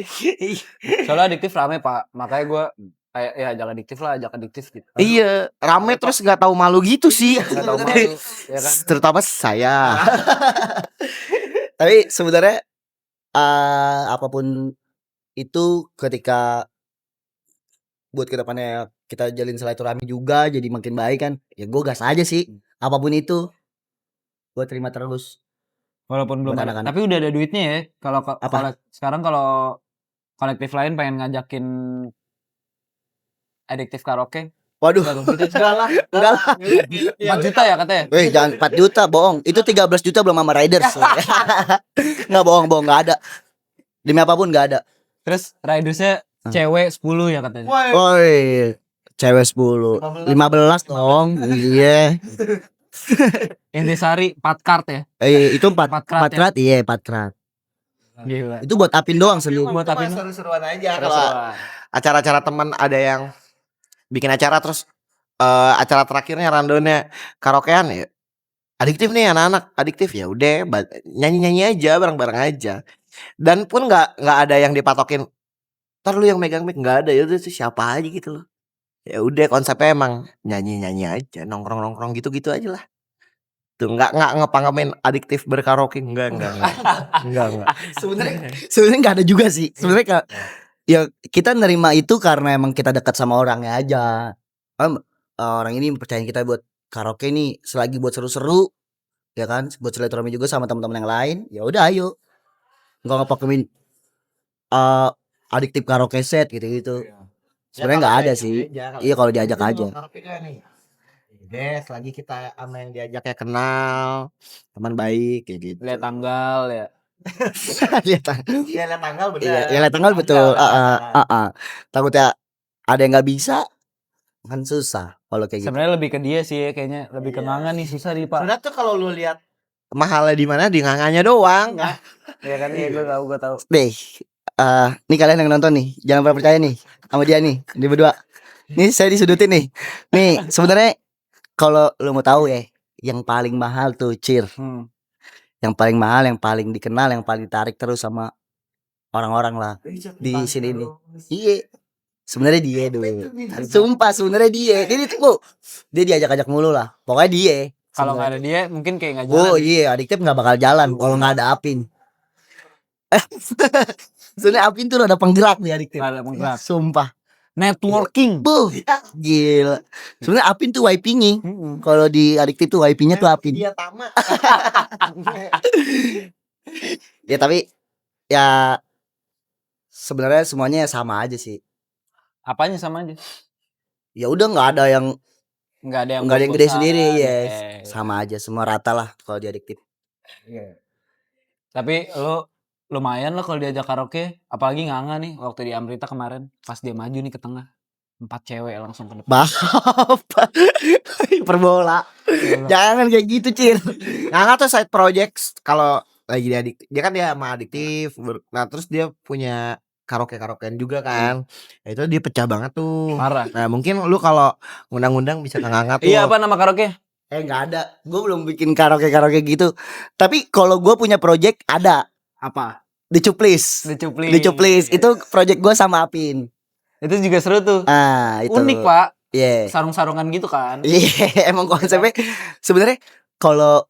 soalnya adiktif rame Pak, makanya gue kayak ya ajak adiktif gitu. Iya, rame terus nggak tahu malu gitu sih. Nggak tahu malu, ya kan? Terutama saya. Tapi sebenarnya apapun itu ketika buat kedepannya kita jalin silaturahmi juga jadi makin baik kan, ya gue gas aja sih. Apapun itu gue terima terus. Walaupun belum Buat ada, anak-anak. tapi udah ada duitnya ya. Kalau Apa? sekarang kalau kolektif lain pengen ngajakin adiktif karaoke, Waduh, enggak dong, gitu. enggak lah, enggak lah. 4 juta ya katanya. Weh, jangan 4 juta, bohong. Itu 13 juta belum sama riders. Enggak bohong, enggak ada. Demi apapun enggak ada. Terus ridersnya cewek 10 ya katanya. Woi, cewek 10, 15 dong. Iya. Intisari 4 kart ya. Itu 4 Empat krat 4 krat, iya 4 krat. Gila. Itu buat Apin doang sendiri. Buat Tapi Apin. seru-seruan aja Terus, kalau acara-acara teman ada yang bikin acara terus acara terakhirnya rundownnya karaokean ya. Adiktif nih anak-anak, adiktif ya udah nyanyi-nyanyi aja bareng-bareng aja. Dan pun nggak ada yang dipatokin. Ntar lu yang megang mic nggak ada ya udah tuh siapa aja gitu loh. Ya udah konsepnya emang nyanyi-nyanyi aja, nongkrong-nongkrong gitu-gitu aja lah. Tuh nggak ngepangamin adiktif berkaraoke enggak. Sebenarnya enggak ada juga sih. Sebenarnya ya kita nerima itu karena emang kita dekat sama orangnya aja. Orang ini percaya kita buat karaoke nih selagi buat seru-seru, ya kan, buat silaturahmi juga sama teman-teman yang lain. Ya udah ayo. Enggak ngepakemin adiktif karaoke set gitu-gitu. Sebenarnya enggak ada sih. Iya kalau diajak aja. Des lagi kita sama yang diajaknya kenal teman baik kayak gitu. lihat tanggal ya. Lihat Iya lihat tanggal bener. Iya, lihat tanggal betul. Takutnya ada yang nggak bisa kan susah kalau kayak gitu. Sebenarnya lebih ke dia sih kayaknya, lebih ke Nganga nih susah nih, Pak. Sebenarnya tuh kalau lu lihat mahalnya di mana di nganganya doang. Ya kan iya gua tahu. Deh, nih kalian yang nonton nih, jangan pernah percaya nih sama dia nih, di berdua. Nih saya disudutin nih. Nih sebenarnya kalau lu mau tahu ya, yang paling mahal tuh Cir. Yang paling mahal, yang paling dikenal, yang paling ditarik terus sama orang-orang lah di sini nih. Iya. Sebenarnya dia dulu. Sumpah sebenarnya dia. Dia tuh dia diajak-ajak mulu lah. Pokoknya dia. Kalau nggak ada dia mungkin kayak nggak jalan. Oh iya, adiktif nggak bakal jalan kalau nggak ada Apin. Soalnya Apin tuh ada penggerak nih adiktif. Ada penggerak. Sumpah. Networking. Buh, gila. Sebenarnya Apin tuh YP-nya. Kalau di adiktif tuh YP-nya tuh Apin. Dia tamat. Ya tapi ya sebenarnya semuanya sama aja sih. Apanya sama aja? Ya udah nggak ada yang Nggak gede bos-bosan. sendiri ya. Eh. Sama aja, semua rata lah kalau di adiktif. Tapi lu lumayan lah kalau diajak karaoke, apalagi Nganga nih waktu di Amrita kemarin pas dia maju nih ke tengah. 4 cewek langsung ke depan. Bapak hiperbola. Jangan kayak gitu, Cir. Nganga tuh side projects kalau lagi dia kan dia sama adiktif. Nah, terus dia punya karaokean juga kan. Nah, itu dia pecah banget tuh. Parah. Nah, mungkin lu kalau ngundang-undang bisa ke Nganga tuh. Iya, apa nama karaoke? Nggak ada. Gue belum bikin karaoke gitu. Tapi kalau gue punya project ada. Apa? The Cuplis. Itu project gue sama Apin. Itu juga seru tuh. Itu unik, Pak. Iya. Sarung-sarungan gitu kan. Iya, emang konsepnya sebenarnya kalau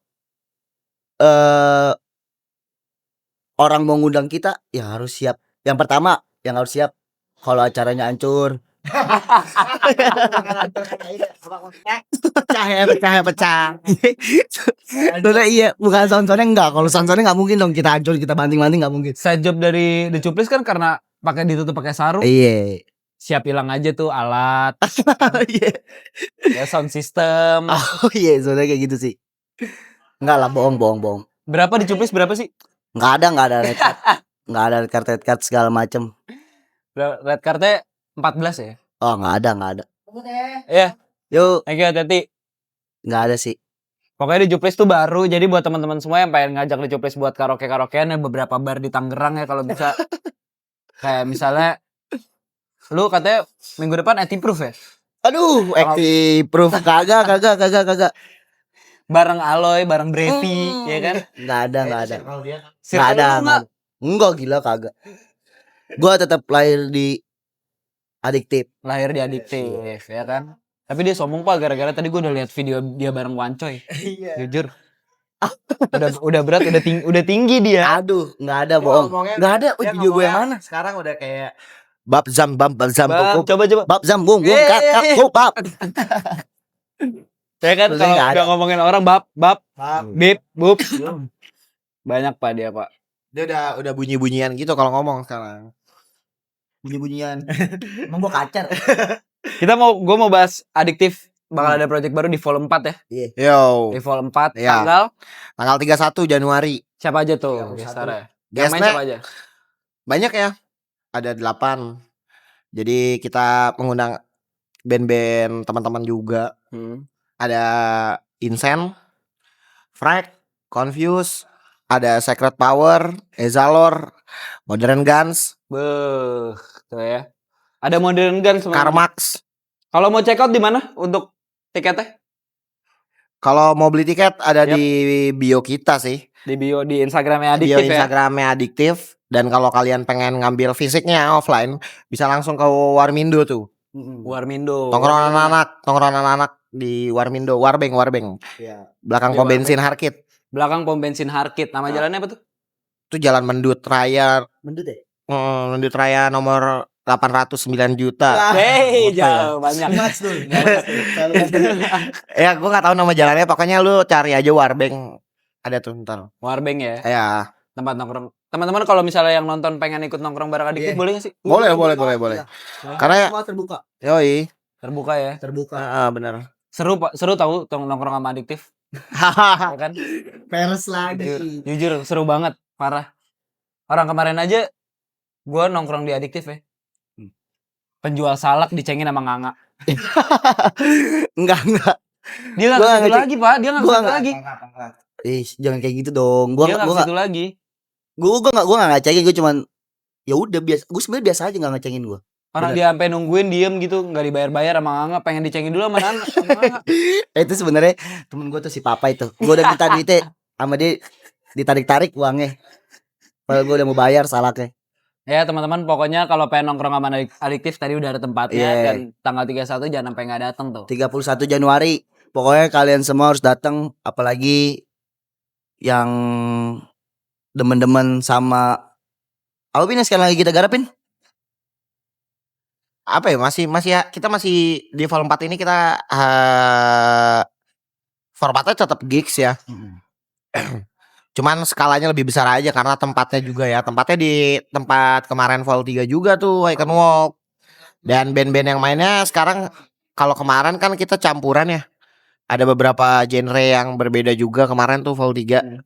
orang mau ngundang kita ya harus siap. Yang pertama yang harus siap kalau acaranya hancur. Pecah. Soalnya iya, bukan sound-soundnya enggak. Kalau sound-soundnya enggak mungkin dong kita hancur, kita banting-banting enggak mungkin. Side job dari The Cuplis kan karena pakai ditutup pakai sarung. Iya. Siap hilang aja tuh alat. Iya. Ya sound system. Oh iya, soalnya kayak gitu sih. Enggak lah, bohong. Berapa di Cuplis berapa sih? Enggak ada red card. Enggak ada red card segala macem. Red cardnya 14 ya? Oh, enggak ada. Iya. Yuk, Thank you hati-hati. enggak ada sih. Pokoknya di Cuplis tuh baru. Jadi buat teman-teman semua yang pengen ngajak di Cuplis buat karaokean ada beberapa bar di Tangerang ya kalau bisa. Kayak misalnya lu katanya minggu depan Active ya? Aduh, active proof kagak. Bareng Aloy, bareng Brevi, ya kan? Enggak ada. Circle lu nggak? Enggak gila kagak. Gua tetap lahir di adiktif. lahir di adiktif ya kan. Tapi dia sombong Pak gara-gara tadi gue udah lihat video dia bareng Wancoy. Jujur. Udah berat, udah tinggi dia. Aduh, nggak ada bohong. Nggak ada. Oh, video gue yang mana? Sekarang udah kayak bab zam Bab, coba. Bab zam bung kak bab. Ya kan Terus kalau nggak ada. udah ngomongin orang bab, bib, bub. Banyak Pak dia Pak. dia udah bunyi-bunyian gitu kalau ngomong sekarang. Bunyi-bunyian. Emang gua kacar. Gue mau bahas adiktif. Bakal ada project baru di Vol 4 ya. Yo, Di Vol 4 Iya. tanggal tanggal 31 Januari. siapa aja tuh 31. gestarnya? Yang main Guestnya siapa aja? banyak ya. Ada 8. Jadi kita mengundang band-band teman-teman juga. Ada Insen, Frag, Confuse, ada Secret Power, Ezalor, Modern Guns, Beuh, tuh ya. Ada Modern Guns semuanya. Carmax. Kalau mau check out di mana untuk tiketnya? Kalau mau beli tiket ada Yap. di bio kita sih. Di bio di Instagramnya Bio adiktif ya. Instagramnya Adiktif. Dan kalau kalian pengen ngambil fisiknya offline, bisa langsung ke Warmindo tuh. Warmindo. Tongkrongan anak di Warmindo, Warbeng. Iya. Belakang Di pom bensin Warbeng. Harkit. Belakang pom bensin Harkit. Nama jalannya apa tuh? Itu Jalan Mendut Raya, Mendut ya? Mendut Raya nomor 809 juta. Hei, Apa ya? jauh banyak. Mas tuh. Ya, gua nggak tahu nama jalannya. Pokoknya lu cari aja Warbeng. Ada tuh ntar. Warbeng ya. Ya, Tempat nongkrong. Teman-teman kalau misalnya yang nonton pengen ikut nongkrong bareng adiktif Iya. boleh gak sih? boleh. Karena Semua terbuka. yoi, Terbuka ya. Terbuka. bener. Seru Pak, seru tahu nongkrong sama adiktif. Ya kan? Peres lagi. Jujur seru banget, parah. Orang kemarin aja gua nongkrong di adiktif ya. Penjual salak dicengin sama Nganga. Enggak. Dia enggak Gua ke situ ngecek. lagi, Pak. Dia enggak ke Gua situ nggak- lagi. Jangan kayak gitu dong. Dia enggak ke situ lagi. Gua enggak ngecengin, gua cuman ya udah biasa. Gua sebenarnya biasa aja enggak ngecengin gua. Orang Bener. dia sampai nungguin diem gitu, enggak dibayar-bayar sama Nganga, pengen dicengin dulu sama Nganga. Itu sebenarnya temen gua tuh si Papa itu. Gua udah minta duitnya sama dia ditarik-tarik uangnya. Padahal gua udah mau bayar salahnya. Ya teman-teman, pokoknya kalau pengen nongkrong sama adiktif tadi udah ada tempatnya. Iya. Dan tanggal 31 jangan sampai nggak datang tuh. 31 Januari. Pokoknya kalian semua harus datang, apalagi yang demen-demen sama apa Pin yang sekarang lagi kita garapin? Apa ya, kita masih di Vol 4 ini kita formatnya tetap gigs ya. Cuman skalanya lebih besar aja karena tempatnya juga ya. Tempatnya di tempat kemarin Vol 3 juga tuh, Icon Walk. Dan band-band yang mainnya sekarang, kalau kemarin kan kita campuran ya. Ada beberapa genre yang berbeda juga kemarin tuh Vol 3.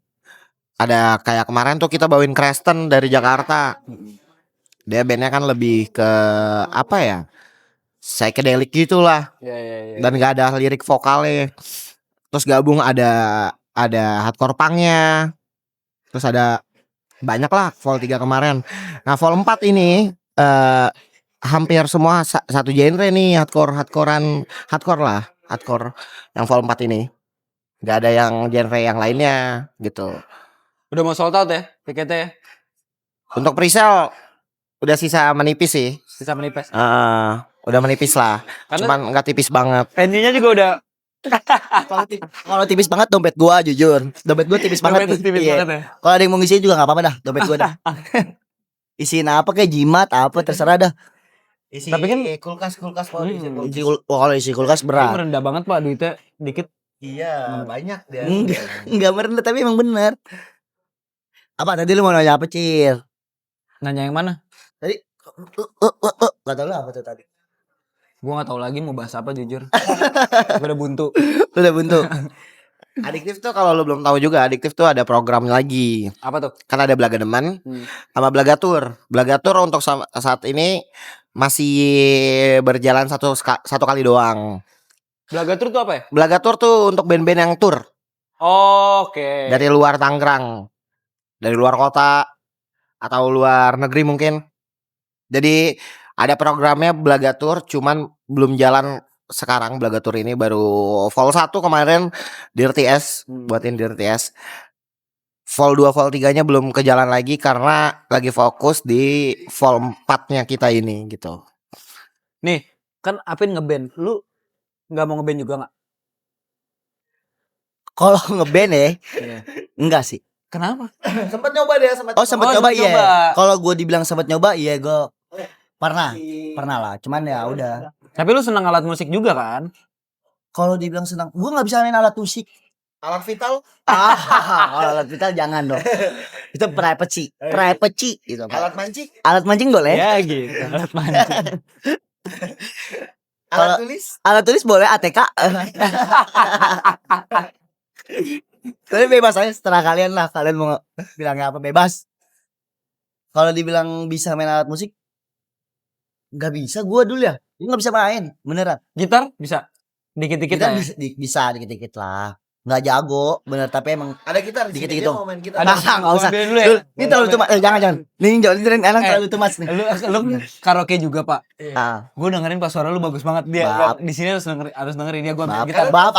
Ada kayak kemarin tuh kita bawain Creston dari Jakarta. Dia bandnya kan lebih ke apa ya, psychedelic gitulah. Iya. Dan gak ada lirik vokalnya. Terus gabung ada hardcore punknya. Terus ada banyak lah Vol 3 kemarin. Nah Vol 4 ini hampir semua satu genre nih, hardcore lah, hardcore yang Vol 4 ini. Gak ada yang genre yang lainnya gitu. Udah mau sold out ya tiketnya ya? Untuk presale udah sisa menipis sih. Bisa menipis. Udah menipis lah. Karena Cuman nggak tipis banget. venue-nya juga udah Kalau tipis banget dompet gua jujur. Dompet gua tipis banget. Dompetnya tipis Iya. banget ya. Kalau ada yang mau ngisiin juga enggak apa-apa dah, dompet gua dah. Isiin apa kayak jimat apa terserah dah. Isi Tapi kan- kulkas Kalau isi kulkas Ini berat. merendah banget Pak, duitnya dikit. Iya, banyak dia. Enggak merendah tapi emang bener. Apa tadi lu mau nanya apa, Cil? Nanya yang mana? Gak tau lu apa tuh tadi. Gua nggak tahu lagi mau bahas apa jujur. Gua udah buntu. Lu udah buntu. Adiktif tuh kalau lu belum tahu juga, Adiktif tuh ada program lagi. Apa tuh? Kan ada Belaga Demen sama Belagatur. Belagatur untuk saat ini masih berjalan satu kali doang. Belagatur tuh apa ya? Belagatur tuh untuk band-band yang tour Oke. dari luar Tangerang, dari luar kota atau luar negeri mungkin. Jadi ada programnya Belagatur, cuman belum jalan sekarang. Belagatur ini baru Vol 1 kemarin Dirty S, buatin Dirty S. Vol 2, Vol 3-nya belum ke jalan lagi karena lagi fokus di Vol 4-nya kita ini gitu. Nih, kan Apin ngeband. Lu nggak mau ngeband juga nggak? Kalau ngeband ya, Iya. enggak sih. Kenapa? Sempat nyoba deh, sempat. Oh sempat Oh, nyoba sempet iya. nyoba. Kalau gue dibilang sempat nyoba iya gue pernah lah. Cuman ya udah. Tapi lu senang alat musik juga kan? Kalau dibilang senang, gue nggak bisa main alat musik. Alat vital, Kalau alat vital jangan dong. Itu private gitu. alat mancing, Alat mancing boleh. Ya gitu. Alat mancing. alat Kalau- tulis. Alat tulis boleh ATK. Tapi bebas aja setelah kalian lah. Kalian mau bilangnya apa bebas. Kalau dibilang bisa main alat musik, nggak bisa. Gue dulu ya, gue nggak bisa main. Beneran. Gitar bisa? Dikit-dikit Kita lah ya? bisa dikit-dikit lah. Nggak jago, bener. Tapi emang Ada gitar, Dikit-dikit dia dong. mau main gitar. Nah, nggak usah. Ambilin dulu ya? Ini terlalu tumas. Jangan. Nih jangan anak Eh. terlalu tumas nih. Lu karaoke juga, Pak. Ah, Gue dengerin pas suara lu bagus banget dia. Maaf. Di sini harus dengerin dia gua maaf, gitar. maaf.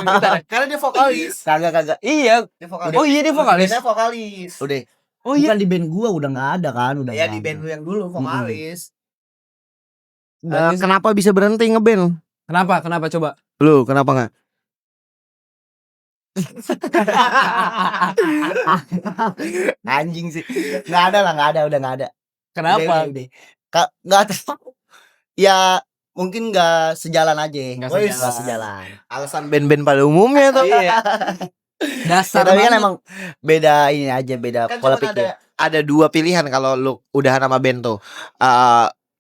Gitar. Karena dia vokalis. Kagak. Iya. Dia vokalis. Oh iya dia vokalis. Dia vokalis. Udah. Oh iya. Bukan di band gua udah nggak ada kan, udah. Ya nggak di ada. band lu yang dulu vokalis. Berarti- Kenapa bisa berhenti ngeband? Kenapa? Kenapa coba? Lu kenapa nggak? Anjing sih. Nggak ada lah, udah nggak ada. Kenapa? Udah. Nggak tahu. Ya mungkin nggak sejalan aja. Nggak Wih, sejalan. nggak sejalan. Alasan band-band pada umumnya tuh. Iya. Dasar Tapi kan banget. emang beda ini aja, beda Kan pola cuman pikir. ada dua pilihan kalau lu udahan sama band tuh.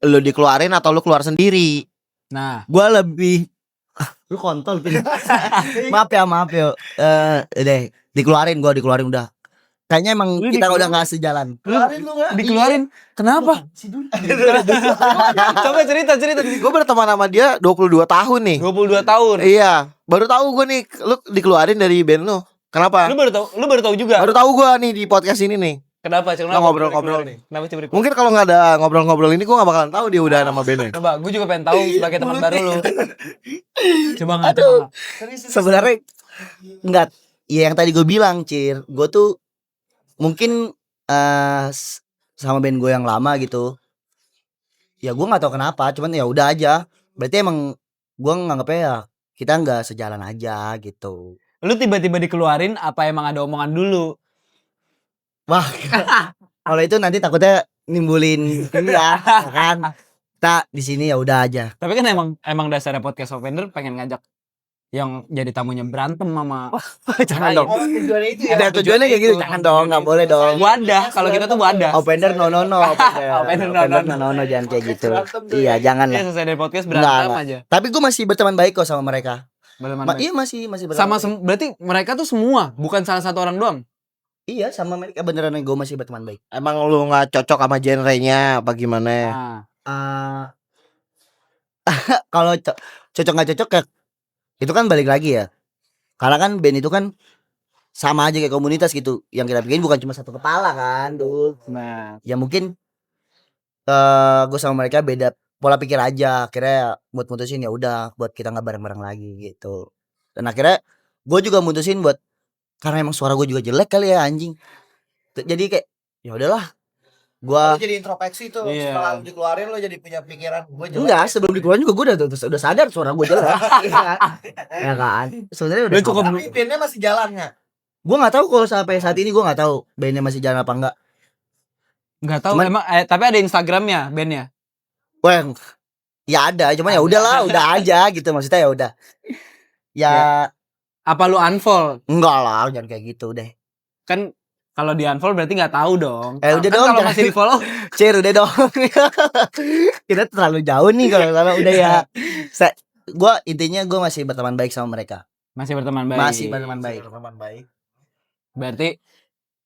Lu dikeluarin atau lu keluar sendiri. Nah, Gua lebih lu kontol Pin. maaf ya udah dikeluarin udah. Kayaknya emang Lu kita dikeluarin? udah nggak sejalan. Keluarin lu nggak? dikeluarin. Kenapa? Coba cerita. Gue berteman sama dia 22 tahun nih. 22 tahun. Iya, baru tahu gue nih lu dikeluarin dari band lu. Kenapa? Lu baru tahu juga. Baru tahu gue nih di podcast ini nih. Kenapa? Nah, ngobrol-ngobrol nih. Kenapa coba? Mungkin kalau nggak ada ngobrol-ngobrol ini gue nggak bakalan tahu dia udah nama bandnya. Coba, gue juga pengen tahu sebagai teman baru lu. Coba nggak? Sebenarnya enggak. Ya yang tadi gue bilang, Cir. Gue tuh mungkin sama band gue yang lama gitu. Ya gue nggak tahu kenapa, cuman ya udah aja. Berarti emang gue nganggapnya ya kita nggak sejalan aja gitu. Lu tiba-tiba dikeluarin apa emang ada omongan dulu? Wah, kalau itu nanti takutnya nimbulin ini ya kan. Kita di sini ya udah aja. Tapi kan emang dasarnya podcast Offender pengen ngajak yang jadi tamunya berantem sama Jangan dong. Tujuannya itu Ada tujuannya kayak gitu, jangan dong, nggak boleh dong. wadah. Kalau kita tuh wadah. Offender no. Offender no. Jangan kayak gitu. Iya, jangan Iya, lah. selesai dari podcast berantem Nggak. aja. Tapi gue masih berteman baik kok sama mereka. Berteman baik. Iya masih Sama berteman. baik. berarti mereka tuh semua, bukan salah satu orang doang. Iya sama mereka beneran gue masih berteman baik. Emang lu nggak cocok sama genrenya apa gimana? Nah, Kalau cocok nggak cocok ya itu kan balik lagi ya. Karena kan band itu kan sama aja kayak komunitas gitu. Yang kita bikin bukan cuma satu kepala kan tuh. nah, Ya mungkin gue sama mereka beda pola pikir aja. Akhirnya buat mutusin ya udah buat kita nggak bareng-bareng lagi gitu. Dan akhirnya gue juga mutusin buat karena emang suara gue juga jelek kali ya anjing. Jadi kayak ya udahlah. Gua Jadi introspeksi tuh. Iya. Setelah lu dikeluarin lu jadi punya pikiran gue enggak sebelum dikeluarin juga gue udah sadar suara gue jelek. Ya kan. Sebenarnya udah Lu cukup sadar. Tapi bandnya masih jalan nggak? Gue nggak tahu kalau sampai saat ini gue nggak tahu bandnya masih jalan apa enggak. nggak tahu Cuman- emang tapi ada Instagramnya bandnya. Wah, ya ada, cuman ya udahlah, udah aja gitu maksudnya ya udah. Ya Apa lu unfollow? enggak lah, jangan kayak gitu deh. Kan kalau di unfollow berarti nggak tahu dong. Udah Kan dong, kalau jangan. masih di follow, Cer udah dong. Kita terlalu jauh nih kalau udah ya. Gue intinya gue masih berteman baik sama mereka. masih berteman baik. Masih berteman baik. Teman baik. Berarti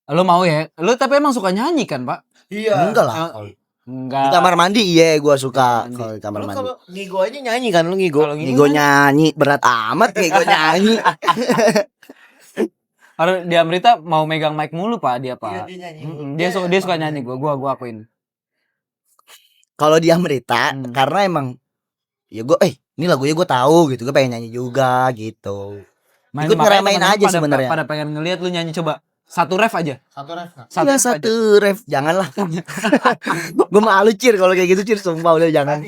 lu mau ya? Lu tapi emang suka nyanyi kan, Pak? Iya. Enggak lah. Eh, Di Enggak. kamar mandi iya gue suka Mandi. kalau di kamar Lu mandi. kalau ngigo aja nyanyi kan lu ngigo. Kalau Nih gue nyanyi berat amat kayak gue nyanyi. Harus di Amrita mau megang mic mulu, Pak, dia, Iya, Pak. dia nyanyi. Dia suka nyanyi, gua akuin. Kalau di Amrita karena emang ya gue ini lagunya gue tahu gitu, gue pengen nyanyi juga gitu. Ikut makanya ngeramein teman-teman aja sebenarnya. Pada pengen ngelihat lu nyanyi, coba. Satu ref aja. Satu ref nggak? Enggak ref aja. satu ref, janganlah. Gue malu Cir kalau kayak gitu Cir, sumpah udah jangan.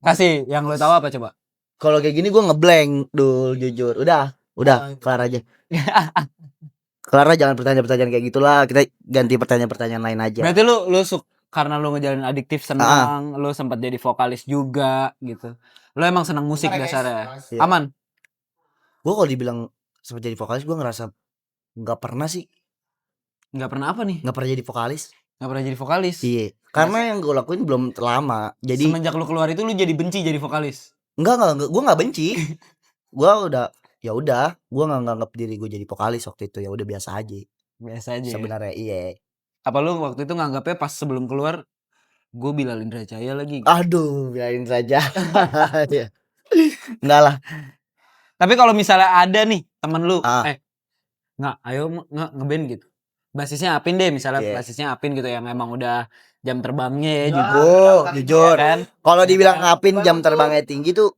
Kasih yang lo tahu apa coba? Kalau kayak gini gue ngeblank dul jujur. Udah kelar aja. Kelar aja, jangan pertanyaan-pertanyaan kayak gitulah. Kita ganti pertanyaan-pertanyaan lain aja. Berarti lu karena lu ngejalanin adiktif senang, lu sempat jadi vokalis juga gitu. Lu emang senang musik dasarnya. Iya. Aman. Gue kalau dibilang sempat jadi vokalis gue ngerasa nggak pernah sih, Nggak pernah apa nih? nggak pernah jadi vokalis. Nggak pernah jadi vokalis. Iya, karena yang gue lakuin belum lama. Jadi Semenjak lu keluar itu lu jadi benci jadi vokalis. enggak, gue nggak benci. Gue udah gue nggak nganggap diri gue jadi vokalis waktu itu, ya udah biasa aja. Biasa aja. Sebenarnya iya. Apa lu waktu itu nganggapnya pas sebelum keluar gue Bilal Indra Jaya lagi? Aduh, biarin saja. Iya. Enggak lah. Tapi kalau misalnya ada nih temen lu, Ah. ayo ngeband gitu. Basisnya Apin deh, misalnya Iya. basisnya Apin gitu yang emang udah jam terbangnya ya juga. Jujur. Kan? Kalau dibilang Apin jam terbangnya tinggi tuh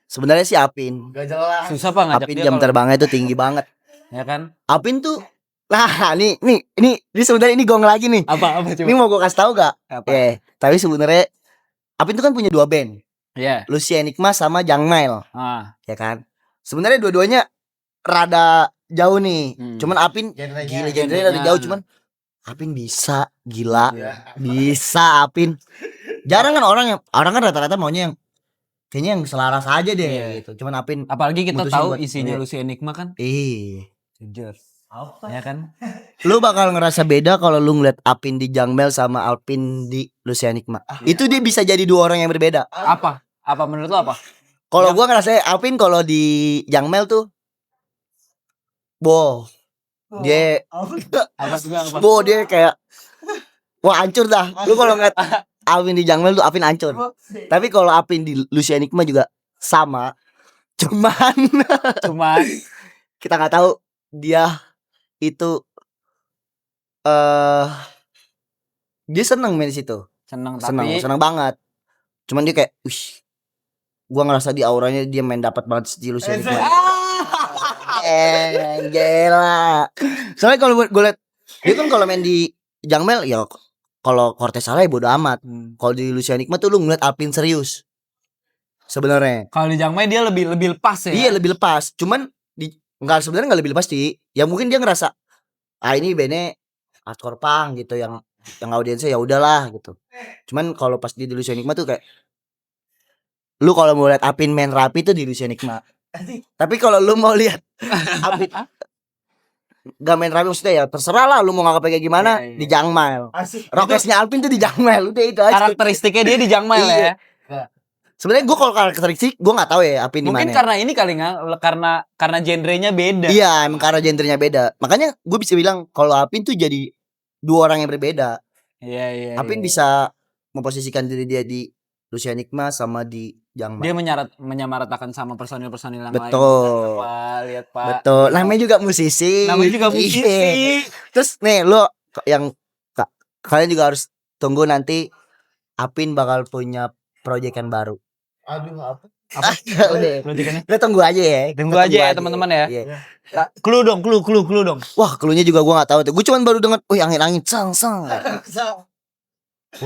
sebenarnya sih Apin. Gak jelas. Susah pak ngajak Apin dia jam kalau- terbangnya tuh tinggi banget. ya kan? Apin tuh nih sebenarnya ini gong lagi nih. Apa coba? Ini mau gue kasih tahu gak? Apa? Tapi sebenarnya Apin tuh kan punya 2 band, Iya. Lucia Enigma sama Jangmail, Ah, ya kan? Sebenarnya dua-duanya rada jauh nih. Cuman Apin Genrenya. genrenya rada jauh, cuman Apin bisa, gila. Bisa Apin. Jarang kan orang kan rata-rata maunya yang kayaknya yang selaras aja deh Iya. gitu. Cuman Apin apalagi kita mutusin tahu buat- isinya iya. Lucy Enigma kan. Jujur. Ya kan? Lu bakal ngerasa beda kalau lu ngeliat Apin di Jangmel sama Alpin di Lucia Enigma. Itu dia bisa jadi 2 orang yang berbeda. Apa? Apa menurut lo apa? Kalau gua ngerasa Alpin kalau di Jangmel tuh dia dia kayak wah hancur dah. Lu kalau ngeliat Alvin di Jangmel tuh Alvin hancur. Tapi kalau Alvin di Lucia Enigma juga sama. Cuman Cuma kita nggak tahu dia itu dia seneng main di situ. seneng tapi Seneng banget. Cuman dia kayak gua ngerasa di auranya dia main dapat banget di Lucia Enigma. Gila. Soalnya kalau gue liat dia kan kalau main di Jangmel ya kalau Cortez salah ya bodo amat. Kalau di Lucia Enigma tuh lu ngeliat Alpin serius. Sebenarnya. kalau di Jangmai dia lebih lepas ya. Iya lebih lepas. Cuman sebenarnya enggak lebih lepas sih. Ya mungkin dia ngerasa ini bandnya hardcore punk gitu yang audiensnya ya udahlah gitu. Cuman kalau pas di Lucia Enigma tuh kayak lu kalau mau lihat Apin main rapi tuh di Lucia Enigma. Tapi kalau lu mau lihat Apin gak main rapi maksudnya ya terserah lah lu mau nganggap kayak gimana Iya. di Jangmel. Asik. Rokesnya Alpin tuh di Jangmel udah itu aja. Karakteristiknya dia di Jangmai Iya. ya. Sebenarnya gue kalau karakteristik gue nggak tahu ya Apin di Mungkin mana. karena ini kali nggak karena genrenya beda. Iya, emang karena gendernya beda. Makanya gue bisa bilang kalau Apin tuh jadi 2 orang yang berbeda. Iya. Apin iya. bisa memposisikan diri dia di Lucia Enigma sama di Jangmel. Dia menyamaratakan sama personil-personil yang Betul. lain. Lihat Pak. Betul. Namanya juga musisi. Namanya juga musisi. Iya. Terus nih lo yang kalian juga harus tunggu nanti Apin bakal punya proyekan baru. Aduh apa? Udah. Proyekannya. Lo tunggu aja ya. Tunggu aja ya, teman-teman ya. Iya. Clue dong. Wah, cluenya juga gua nggak tahu tuh. Gue cuman baru dengar, "Wih, angin-angin sang."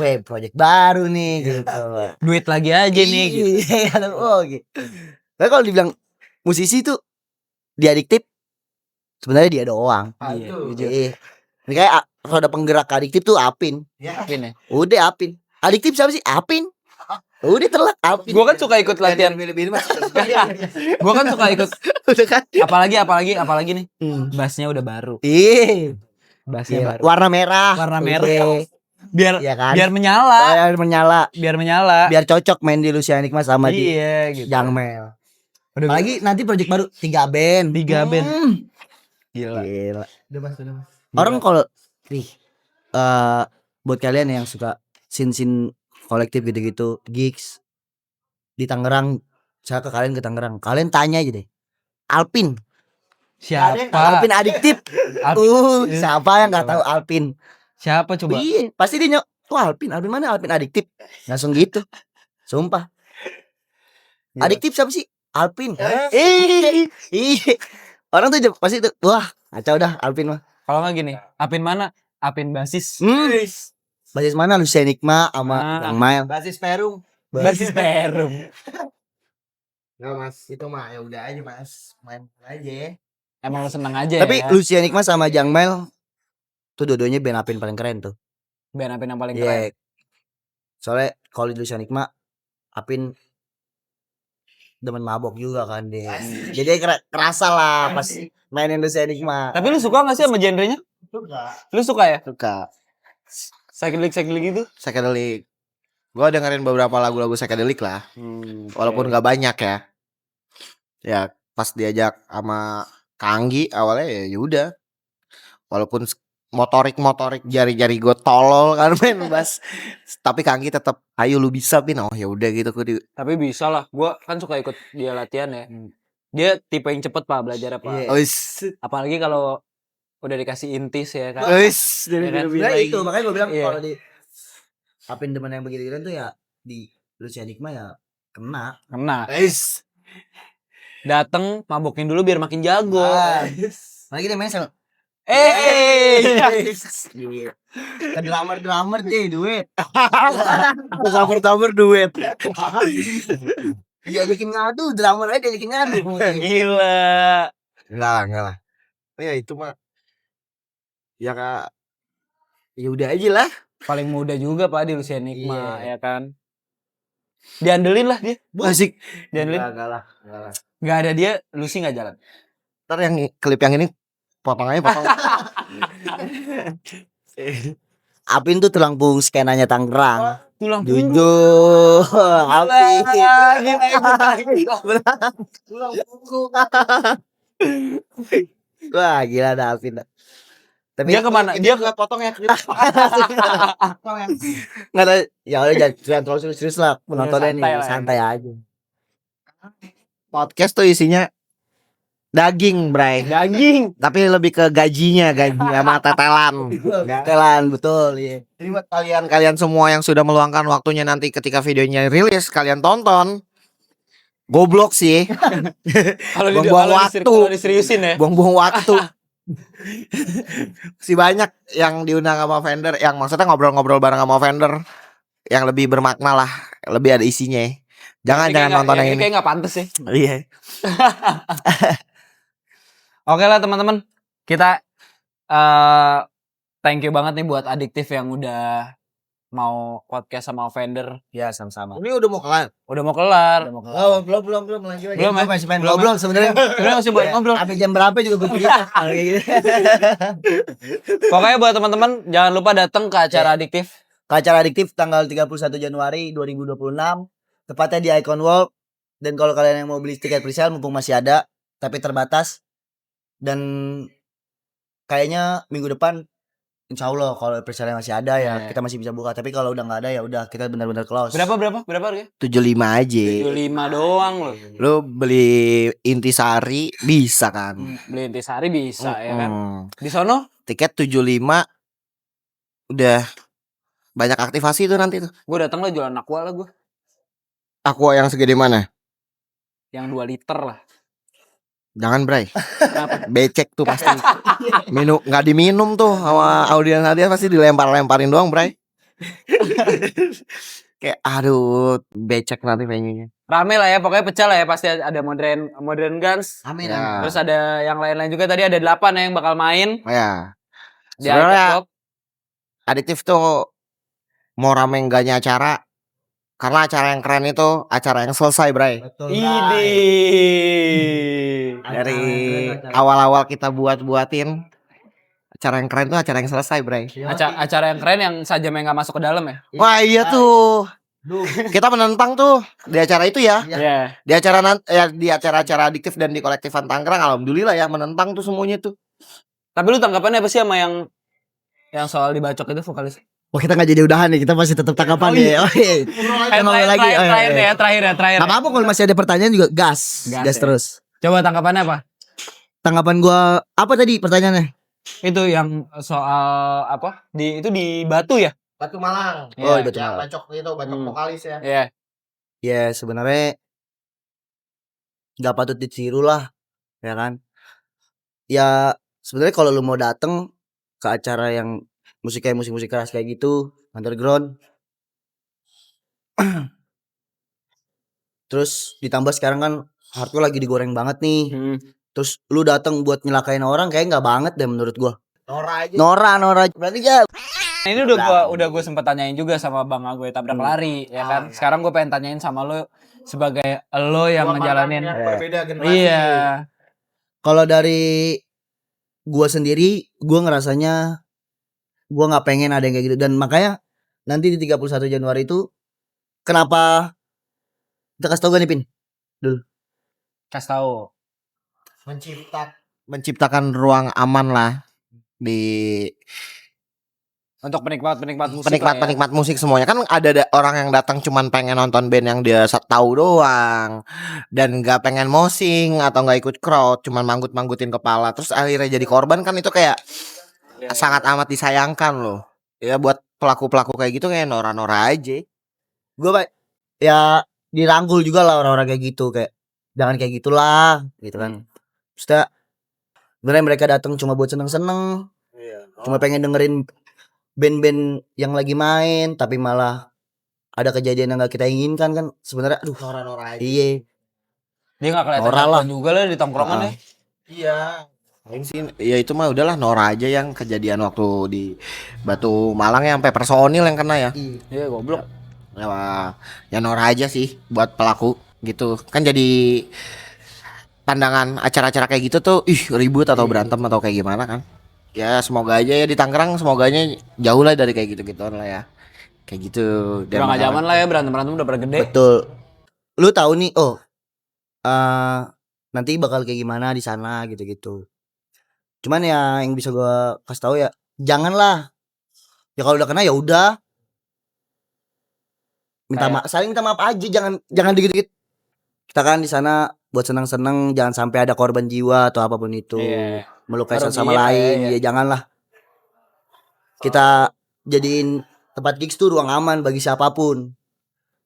Weh, proyek baru nih gitu. Duit lagi aja nih. Gitu. Iya, oh gitu. Tapi kalau dibilang musisi tuh dia adiktif sebenarnya dia doang. Iya, jujur. Iya. Ini kayak roda penggerak adiktif tuh Apin. Apin ya. Udah Apin. Adiktif siapa sih? Apin. Udah telak Apin. Gua kan suka ikut latihan. Gua kan suka ikut. Udah kan? Apalagi nih. Bassnya udah baru. Iya. Bassnya Iya. baru. Warna merah. Warna merah. Iya. Biar Iya kan? biar menyala. Biar menyala. Biar cocok main di Lucia Enigma sama di Iya gitu. Jangmel. Apalagi nanti proyek baru 3 band. 3 band. Gila. Udah mas. Orang kalau buat kalian yang suka sin kolektif gitu-gitu, gigs di Tangerang, saya ke kalian ke Tangerang, kalian tanya aja deh. Alpin Siapa? adiktif. Siapa yang nggak tahu Alpin? Siapa coba? Iya, pasti dia Alpin mana Alpin adiktif. Langsung gitu. Sumpah. Iya. Adiktif siapa sih? Alpin. Iya. Orang tuh pasti tuh, wah, Acau dah Alvin mah. Kalau nggak gini, Apin mana? Apin basis. Basis mana Lucia Enigma sama Ah. Yang Mail. Basis Perum. Basis Perum. Enggak Mas, itu mah ya udah aja Mas, main aja. Emang lu seneng aja Tapi ya. Lucia Enigma sama Yang Mail tuh dua-duanya band Apin paling keren tuh. Band Apin yang paling Iya. keren. Soalnya kalau di Lucia Enigma Apin demen mabok juga kan dia. Jadi kerasa lah pas mainin Lucia Enigma. Tapi lu suka gak sih sama genrenya? Lu suka ya? Suka Psychedelic gitu? psychedelic. Gua dengerin beberapa lagu-lagu psychedelic lah. Walaupun nggak banyak ya. Ya pas diajak sama Kanggi awalnya ya udah. Walaupun motorik jari-jari gue tolol kan main bass. Tapi Kanggi tetap ayo lu bisa Pin. Oh ya udah gitu Tapi bisa lah. Gua kan suka ikut dia latihan ya. Dia tipe yang cepet Pak belajar apa. Iya. Apalagi kalau udah dikasih intis ya kan. Dari kan? Nah itu makanya gue bilang Iya. kalau di Apin demen yang begitu tuh ya di Lucia Enigma ya kena. Kena. Dateng mabokin dulu biar makin jago. Lagi dia main sama ke drummer deh duit. Cover duet. Dia bikin ngadu drummer aja bikin ngadu. Gila. Enggak lah. Ya itu mah. Ya Kak. Ya udah aja lah. Paling muda juga Pak di Lucia Enigma Iya. ya kan. Diandelin lah dia. Asik. Diandelin. Enggak lah. Gak ada dia, Lucy gak jalan. Ntar yang klip yang ini potong aja potong. Apin tuh tulang punggung skenanya Tangerang. Tulang Jujur, Apin. Tulang punggung. Wah, gila dah Apin. Tapi Dia kemana? Dia nggak potong ya. nggak tahu. Ya udah jangan terlalu serius lah penontonnya santai nih, lah ya. santai aja. Podcast tuh isinya daging, Bray. daging. Tapi lebih ke gaji sama tetelan. Telan betul, iya. Jadi buat kalian semua yang sudah meluangkan waktunya nanti ketika videonya rilis, kalian tonton. Goblok sih. Kalau Buang-buang waktu. kalau diseriusin ya. Buang-buang waktu. Si banyak yang diundang sama vendor, yang maksudnya ngobrol-ngobrol bareng sama vendor yang lebih bermakna lah, lebih ada isinya. Jangan nonton yang ini. Kayak nggak pantas sih. Iya. Oke lah teman-teman, kita thank you banget nih buat Adiktif yang udah mau podcast sama vendor. Ya sama-sama. Ini udah mau kelar. Udah mau kelar. Oh, belum lanjut aja. Belum, Gua ya? masih pengen Belum, ngobrol sebenarnya. Sebenarnya masih buat ngobrol. Sampai jam berapa juga gue pikir. Kayak gitu. Pokoknya buat teman-teman jangan lupa datang ke acara Adiktif. Ke acara Adiktif tanggal 31 Januari 2026, tepatnya di Icon Walk. Dan kalau kalian yang mau beli tiket presale mumpung masih ada, tapi terbatas. Dan kayaknya minggu depan insya Allah kalau presale masih ada ya kita masih bisa buka. Tapi kalau udah nggak ada ya udah kita benar-benar close. Berapa harganya? 75 aja. 75 doang loh. Lu beli intisari bisa kan? Beli intisari bisa ya kan. Di sono Tiket 75 udah banyak aktivasi tuh nanti tuh. gue datang lah jualan aqua lah gue. Aqua yang segede mana? Yang 2 liter lah. Jangan Bray. Kenapa? Becek tuh pasti. Nggak diminum tuh sama audiens pasti dilempar-lemparin doang Bray. Kayak aduh becek nanti venue-nya. Rame lah ya, pokoknya pecah lah ya, pasti ada Modern Guns. Amin. Ya. Terus ada yang lain-lain juga, tadi ada 8 ya yang bakal main. Oh ya. Di Sebenarnya Icon Walk. Adiktif tuh mau rame enggaknya acara, karena acara yang keren itu acara yang selesai Bray. Betul. Ide. Dari awal-awal kita buatin acara yang keren tuh acara yang selesai Bray. Acara yang keren yang sajamnya nggak masuk ke dalam ya. Wah iya tuh. Kita menentang tuh di acara itu ya. Iya. Di acara-acara Adiktif dan di kolektifan Tangerang alhamdulillah ya menentang tuh semuanya tuh. Tapi lu tanggapannya apa sih sama yang soal dibacok itu vokalis? Wah kita nggak jadi udahan nih, kita masih tetap tanggapan nih. Oh, iya. Ngomong lagi. Terakhir. Nggak apa-apa kalau masih ada pertanyaan juga gas Gas ya. terus. Coba tanggapannya apa? Tanggapan gua apa tadi pertanyaannya? Itu yang soal apa? Itu di Batu ya? Batu Malang. Oh, di Batu Malang. Bacok itu bacok vokalis ya. Iya. Ya sebenarnya nggak patut ditiru lah, ya kan? Ya sebenarnya kalau lu mau dateng ke acara yang musik keras kayak gitu, underground, terus ditambah sekarang kan hardcore lagi digoreng banget nih. Terus lu dateng buat nyelakain orang kayak nggak banget deh menurut gua. Nora berarti ya. Nah, ini udah gue sempet tanyain juga sama Bang gue tabrak lari ya kan. Sekarang gue pengen tanyain sama lo sebagai lo yang ngejalanin. Berbeda generasi. Iya. Kalau dari gua sendiri, gua ngerasanya gua nggak pengen ada yang kayak gitu, dan makanya nanti di 31 Januari itu kenapa kita kasih tau gak nih Pin? Kasih tahu. Menciptakan ruang aman lah di Untuk penikmat musik. penikmat musik semuanya. Kan ada orang yang datang cuman pengen nonton band yang dia tahu doang dan nggak pengen mosing atau nggak ikut crowd, cuman manggut-manggutin kepala terus akhirnya jadi korban, kan itu kayak sangat amat disayangkan loh. Ya buat pelaku-pelaku kayak gitu kayak Nora aja. Gua ya dirangkul juga lah orang-orang kayak gitu, kayak jangan kayak gitulah gitu kan. Maksudnya sebenarnya mereka datang cuma buat seneng-seneng, cuma pengen dengerin band-band yang lagi main, tapi malah ada kejadian yang gak kita inginkan kan. Sebenarnya aduh, Nora aja. iya. Dia nggak kelihatan Nora lah. juga lah di tongkrongan ya. Iya. Sih, ya itu mah udahlah Nora aja yang kejadian waktu di Batu Malang yang sampai personil yang kena ya. Iya goblok. Ya Nora aja sih buat pelaku gitu. Kan jadi pandangan acara-acara kayak gitu tuh ribut atau berantem atau kayak gimana kan. Ya semoga aja ya di Tangerang semoganya jauh lah dari kayak gitu-gituan lah ya. Kayak gitu. Udah nggak zaman lah ya, berantem udah pada gede. Betul. Lu tahu nih, nanti bakal kayak gimana di sana gitu-gitu. Cuman ya yang bisa gua kasih tahu ya, janganlah. Ya kalau udah kena ya udah. Saling minta maaf aja, jangan dikit-dikit. Kita kan di sana buat senang-senang, jangan sampai ada korban jiwa atau apapun itu. Iya. Melukai satu Baru sama dia, lain, iya. ya janganlah. Kita jadiin tempat gigs tuh ruang aman bagi siapapun.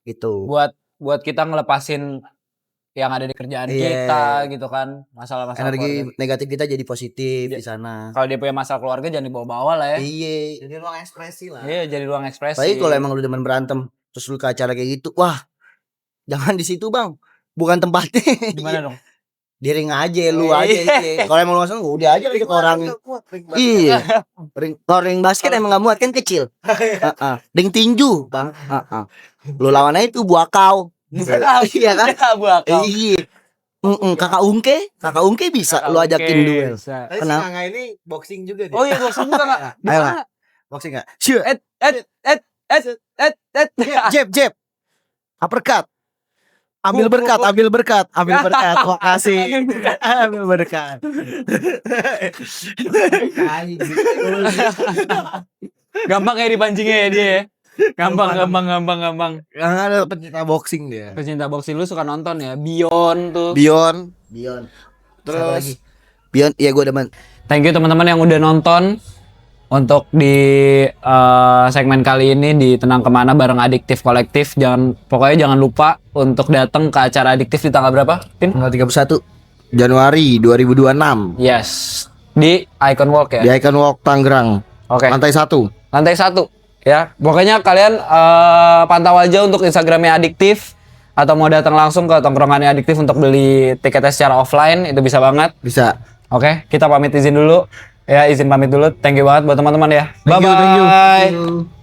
Gitu. Buat kita ngelepasin yang ada di kerjaan Iya. kita gitu kan, masalah-masalah Energi keluarga. negatif kita jadi positif di sana. Kalau dia punya masalah keluarga jangan dibawa-bawa lah ya. Iya. Jadi ruang ekspresi lah. Iya, jadi ruang ekspresi. Tapi kalau emang lu demen berantem terus lu ke acara kayak gitu, wah, jangan di situ bang, bukan tempatnya. Gimana dong? Di ring aja, lu aja. Iya. Kalau emang lu langsung udah aja ke orang. Iya. Kalau ring basket emang gak muat kan kecil. Ring tinju bang. Lu lawan aja tuh buakau. Iya kan? Buakau. Iya. Kakak Ungke bisa lu ajakin duel. Kenapa? Nggak ini boxing juga dia. Oh iya, boxing juga enggak? Ayo lah. Boxing enggak? Jab. Uppercut. Ambil berkat. Makasih. Ambil berkat. Gampang kayak dipancingnya ya dia ya. Gampang. Yang ada pencinta boxing dia. Pecinta boxing lu suka nonton ya? Beyond tuh. Beyond. Terus Beyond, iya gue demen. Thank you teman-teman yang udah nonton untuk di segmen kali ini di Tenang Kemana bareng Adiktif Kolektif. Pokoknya jangan lupa untuk datang ke acara Adiktif di tanggal berapa? Pin? Tanggal 31 Januari 2026 Yes. Di Icon Walk ya. di Icon Walk Tangerang. Oke. Lantai 1. Lantai 1 ya. Pokoknya kalian pantau aja untuk Instagramnya Adiktif atau mau datang langsung ke tongkrongannya Adiktif untuk beli tiketnya secara offline itu bisa banget. Bisa. Oke, kita pamit izin dulu. Ya, izin pamit dulu. Thank you banget buat teman-teman ya. Thank you. Bye-bye.